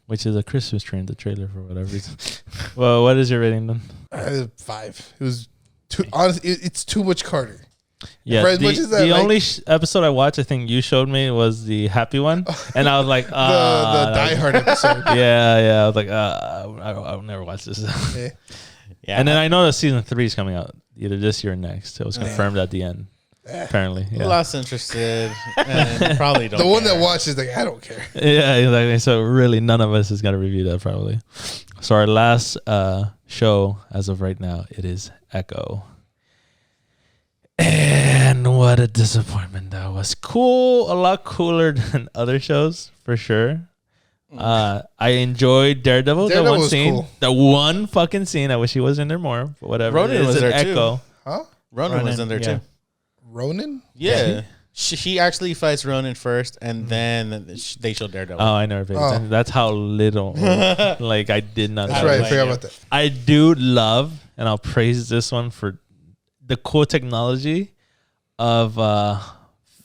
Which is a Christmas tree in the trailer for whatever reason. Well, what is your rating then? 5. It was too honestly. It's too much Carter. Yeah, For as much as I the like- only episode I watched, I think you showed me, was the happy one, and I was like, The Die Hard episode. yeah. I was like, I'll never watch this. Yeah. Yeah. And then I know that season 3 is coming out either this year or next. It was confirmed at the end. Apparently, yeah. Less interested and probably don't The one care. that watches like I don't care. Yeah, exactly. So really, none of us is gonna review that probably. So our last show as of right now, it is Echo. And what a disappointment that was. Cool, a lot cooler than other shows for sure. I enjoyed Daredevil. Daredevil The one was scene, cool. the one fucking scene. I wish he was in there more, but whatever. Ronan It is was an there too. Echo. Huh? Ronan was in there yeah. too. Ronan? Yeah. He actually fights Ronan first, and then they show Daredevil. Oh, I never paid Oh. attention. That's how little. Like I did not. That's know right. that. I forgot about that. I do love, and I'll praise this one for the cool technology of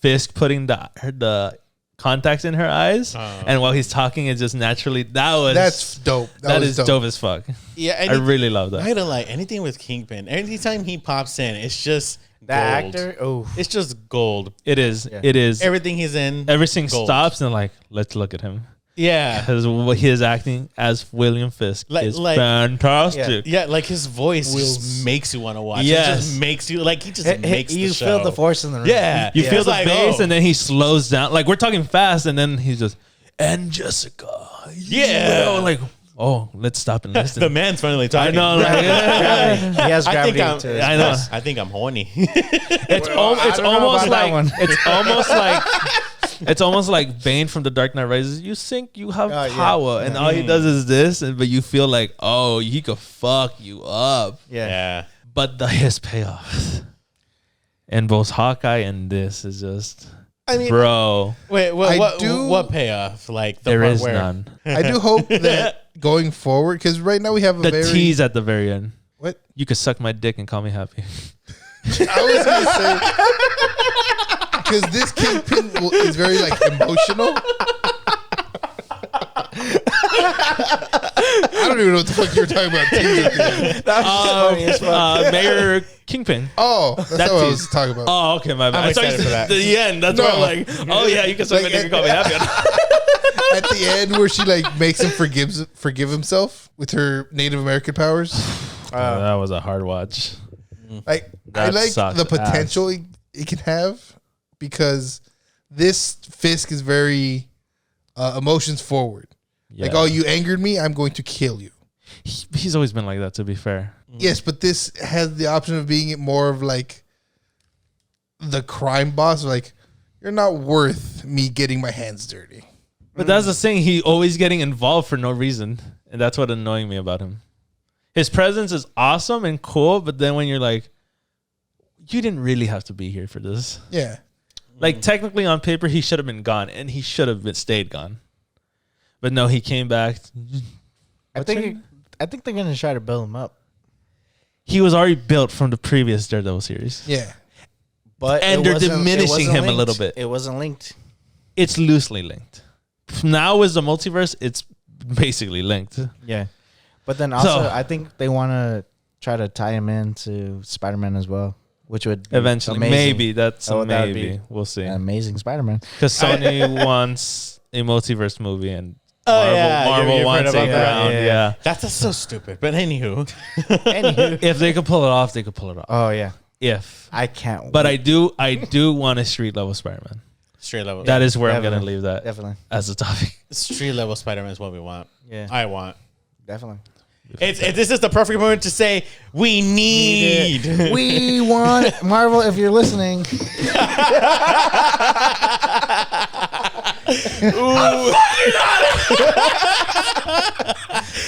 Fisk putting the contacts in her eyes, and while he's talking, it's just naturally. That's dope. That was is dope as fuck. Yeah, I really love that. I don't like anything with Kingpin. Anytime he pops in, it's just That gold. actor, oh, It's just gold. It is. Yeah. It is. Everything he's in, Everything gold. stops and like, let's look at him Yeah, because what he is acting as William Fisk is fantastic. yeah. Like his voice Wills. just makes you want to watch. Yes. It just makes you like he just makes you the show. feel the force in the room. Yeah, You feel It's the like, bass, oh. and then he slows down. Like we're talking fast, and then he's just and Jessica. Yeah. like let's stop and listen. the man's finally I talking. know. Like, He has I think gravity I'm- to his I know. voice. I think I'm horny. It's I don't know almost about that like one. it's almost like Bane from The Dark Knight Rises. You think you have Oh, yeah. power, and all he does is this, but you feel like he could fuck you up. Yeah. yeah. But his payoff in both Hawkeye and this is just, I mean, bro. wait, I what payoff? Like the There part is where none. I do hope that going forward, because right now we have a The very tease at the very end. what You could suck my dick and call me happy. I was gonna say because this Kingpin is very like emotional. I don't even know what the fuck you were talking about. Tease at the end. That was funny as fuck. Mayor Kingpin. Oh, that's That not what I tease. was talking about. Oh, okay, my bad. I'm I thought you excited said for that. the end. That's No. why I'm like, oh yeah, you can suck my Like, dick and call me happy. at the end where she like makes him forgive himself with her Native American powers. That was a hard watch. Like That I like sucked the potential it can have because this Fisk is very emotions forward. Yeah. Like, oh, you angered me, I'm going to kill you. He's always been like that, to be fair. Yes, but this has the option of being more of like the crime boss. Like, you're not worth me getting my hands dirty. But that's the thing. He always getting involved for no reason. And that's what annoying me about him. His presence is awesome and cool, but then when you're like, you didn't really have to be here for this. Yeah. Like, technically on paper, he should have been gone, and he should have stayed gone. But no, he came back. I think they're gonna try to build him up. He was already built from the previous Daredevil series. Yeah. But And it they're wasn't- diminishing it wasn't him a linked. little bit. It wasn't linked. It's loosely linked. Now with the multiverse, it's basically linked. Yeah. But then also, So- I think they want to try to tie him into Spider-Man as well, which would be Eventually. amazing. Maybe. That's a Oh, that would maybe. be We'll see. An amazing Spider-Man. Because Sony wants a multiverse movie, and Oh, Marvel, yeah, Marvel you've wants heard a about that. ground. Yeah. That's so stupid. But anywho, If they could pull it off, they could pull it off. Oh yeah, If. I can't. But wait. I do want a street level Spider-Man. street level. That is where I'm definitely. going to leave that Definitely. as a topic. Street level Spider-Man is what we want. Yeah. I want. Definitely. This is the perfect moment to say we need. We want Marvel. If you're listening,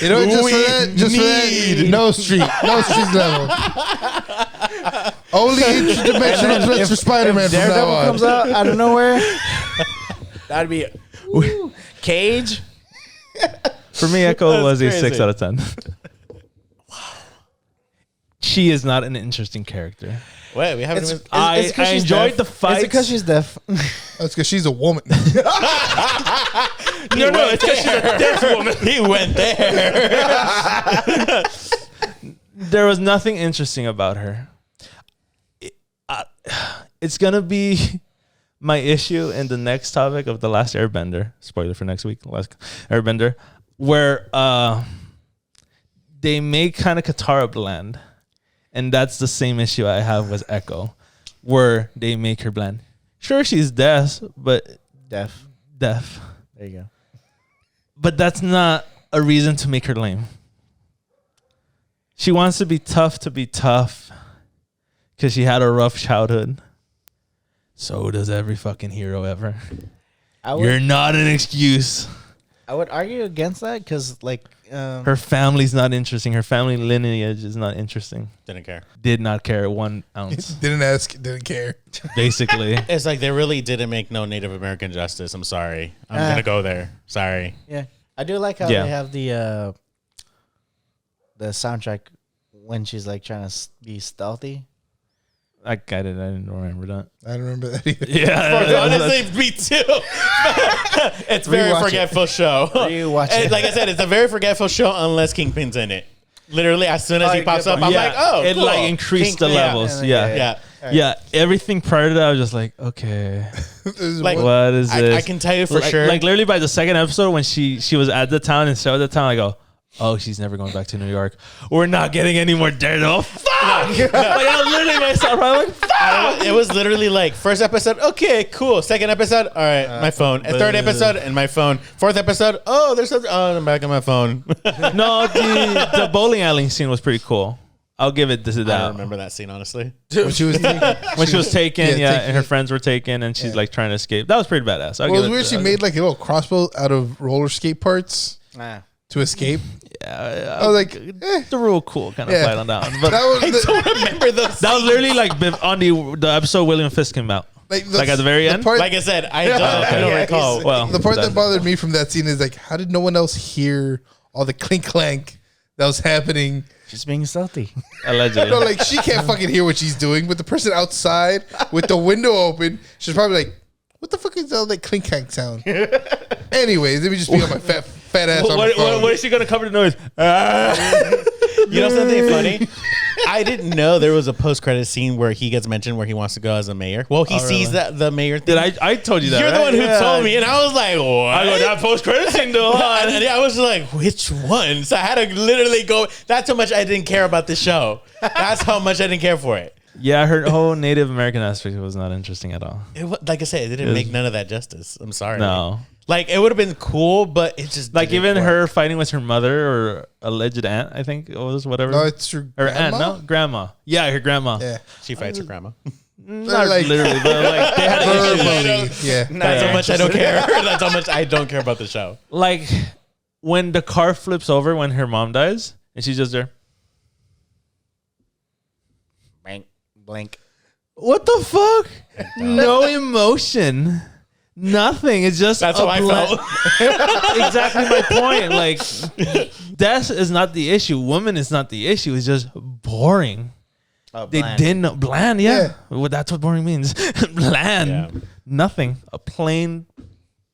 You know, just for that, no street level. Only interdimensional threats for Spider-Man from now Daredevil on. comes out of nowhere, that'd be Cage. For me, Echo That's was a crazy. 6 out of 10. Wow. She is not an interesting character. Wait, we haven't even. I enjoyed the Is fight. it because she's deaf? That's because she's a woman. No, it's because she's a deaf woman. He went there. There was nothing interesting about her. It's going to be my issue in the next topic of The Last Airbender. Spoiler for next week. Last Airbender. Where they make kind of Katara bland. And that's the same issue I have with Echo. Where they make her bland. Sure, she's deaf, but Deaf. deaf. There you go. But that's not a reason to make her lame. She wants to be tough because she had a rough childhood. So does every fucking hero ever. You're not an excuse. I would argue against that because, like, Her family's not interesting. Her family lineage is not interesting. Didn't care. Did not care 1 ounce, Didn't ask, didn't care. basically. It's like they really didn't make no Native American justice. I'm sorry. I'm gonna go there. Sorry. yeah, I do like how Yeah. they have the soundtrack when she's like trying to be stealthy. I didn't remember that. I don't remember that either. Yeah. Honestly, me too. It's a very Rewatch it. forgetful show. Rewatch it. Like I said, it's a very forgetful show unless Kingpin's in it. Literally, as soon as he Oh, pops good up, I'm point. like, oh, it cool. like increased the Yeah. levels. Yeah. Yeah. Everything prior to that, I was just like, okay. Like, What is this? I can tell you for like, sure. Like literally by the second episode when she was at the town and showed the town, I go, oh, she's never going back to New York. We're not getting any more Daredevil. Fuck! Like I was literally myself. I'm like, fuck! It was literally like first episode, okay, cool. Second episode, all right, my phone. Third episode, and my phone. Fourth episode, oh, there's something. Oh, I'm back on my phone. No, the bowling alley scene was pretty cool. I'll give it this I that. don't remember that scene honestly. When she was taken. When she was taken, Yeah, taken. and her friends were taken, and she's like trying to escape. That was pretty badass. I'll Well, give it was it weird. She made like a little crossbow out of roller skate parts to escape. Yeah, I was like, the real cool kind of Yeah. fight on that one. But that was the, Don't remember those. that was literally like on the episode William Fisk came out. Like at the very end? part, Like I said, I don't Yeah, recall. Well, the part that bothered me from that scene is like, how did no one else hear all the clink clank that was happening? Just being stealthy. allegedly. No, like she can't fucking hear what she's doing, but the person outside with the window open, she's probably like, "What the fuck is all that clink clank sound?" Anyways, let me just be on my fat ass on my phone. What is she gonna cover the noise? You know something funny? I didn't know there was a post-credit scene where he gets mentioned where he wants to go as a mayor. Well, he sees that the mayor thing. I told you that. You're the right? one who Yeah. told me, and I was like, what? I go, that post credit scene though. And I was like, which one? So I had to literally go. That's how much I didn't care about the show. That's how much I didn't care for it. Yeah, her whole Native American aspect was not interesting at all. Like I said, it didn't make none of that justice. I'm sorry. No. Like, it would have been cool, but it just Like didn't even work. her fighting with her mother or alleged aunt, I think it was whatever. No, it's her her aunt, grandma? no, grandma. Yeah, her grandma. Yeah. She fights her grandma. Not Like- literally, but like they had issues. Verbally, yeah. That's how much I don't care. That's how much I don't care about the show. Like when the car flips over when her mom dies, and she's just there. Blank. Blank. What the fuck? No emotion. Nothing. It's just That's a how I bla- felt. Exactly my point. Like death is not the issue. Woman is not the issue. It's just boring. Oh, They bland. didn't know. Bland, yeah. Well, that's what boring means. Bland. Yeah. Nothing. A plain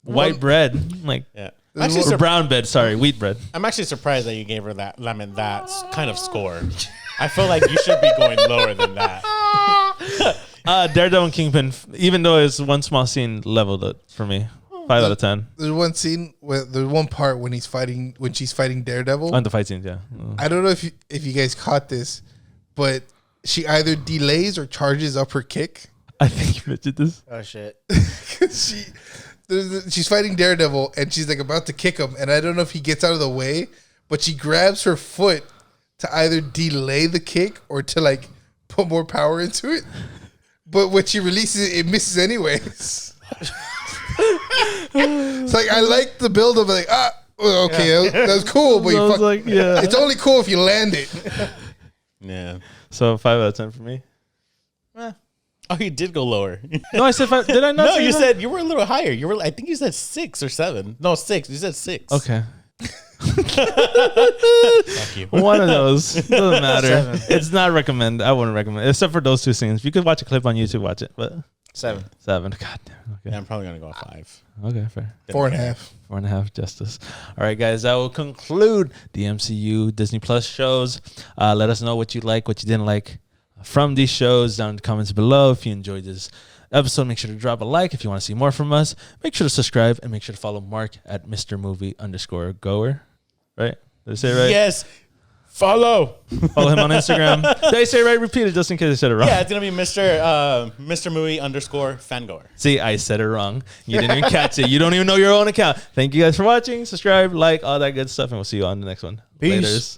white bread. Like Yeah. This Actually, is or brown bread, sorry, wheat bread. I'm actually surprised that you gave her that kind of score. I feel like you should be going lower than that. Daredevil and Kingpin, even though it's one small scene, leveled it for me. 5 out of 10. There's one scene where there's one part when she's fighting Daredevil. On the fight scenes, yeah. I don't know if you guys caught this, but she either delays or charges up her kick. I think you mentioned this. Oh shit. She's fighting Daredevil and she's like about to kick him, and I don't know if he gets out of the way, but she grabs her foot to either delay the kick or to like put more power into it. But when she releases it, it misses anyways. It's like I like the build of like okay, that was cool, but I was like, yeah. it's only cool if you land it. Yeah. So 5 out of 10 for me. Oh, you did go lower. No, I said 5. Did I not? No, say you that? said you were a little higher. I think you said 6 or 7. No, 6. You said 6. Okay. Fuck you. One of those. Doesn't matter. 7. It's not recommend. I wouldn't recommend it, except for those 2 scenes. If you could watch a clip on YouTube, watch it. But 7. 7. God damn. Yeah, Okay. I'm probably gonna go 5. Okay, fair. 4.5. 4.5 justice. All right, guys, that will conclude the MCU Disney Plus shows. Let us know what you like, what you didn't like from these shows down in the comments below. If you enjoyed this episode, make sure to drop a like. If you want to see more from us, make sure to subscribe and make sure to follow Mark at Mr. Movie_goer. Right? Did I say it right? Yes. Follow. Follow him on Instagram. Did I say it right? Repeat it just in case I said it wrong. Yeah, it's gonna be Mr. Movie_fangoer. See, I said it wrong. You didn't even catch it. You don't even know your own account. Thank you guys for watching. Subscribe, like, all that good stuff, and we'll see you on the next one. Peace. Laters.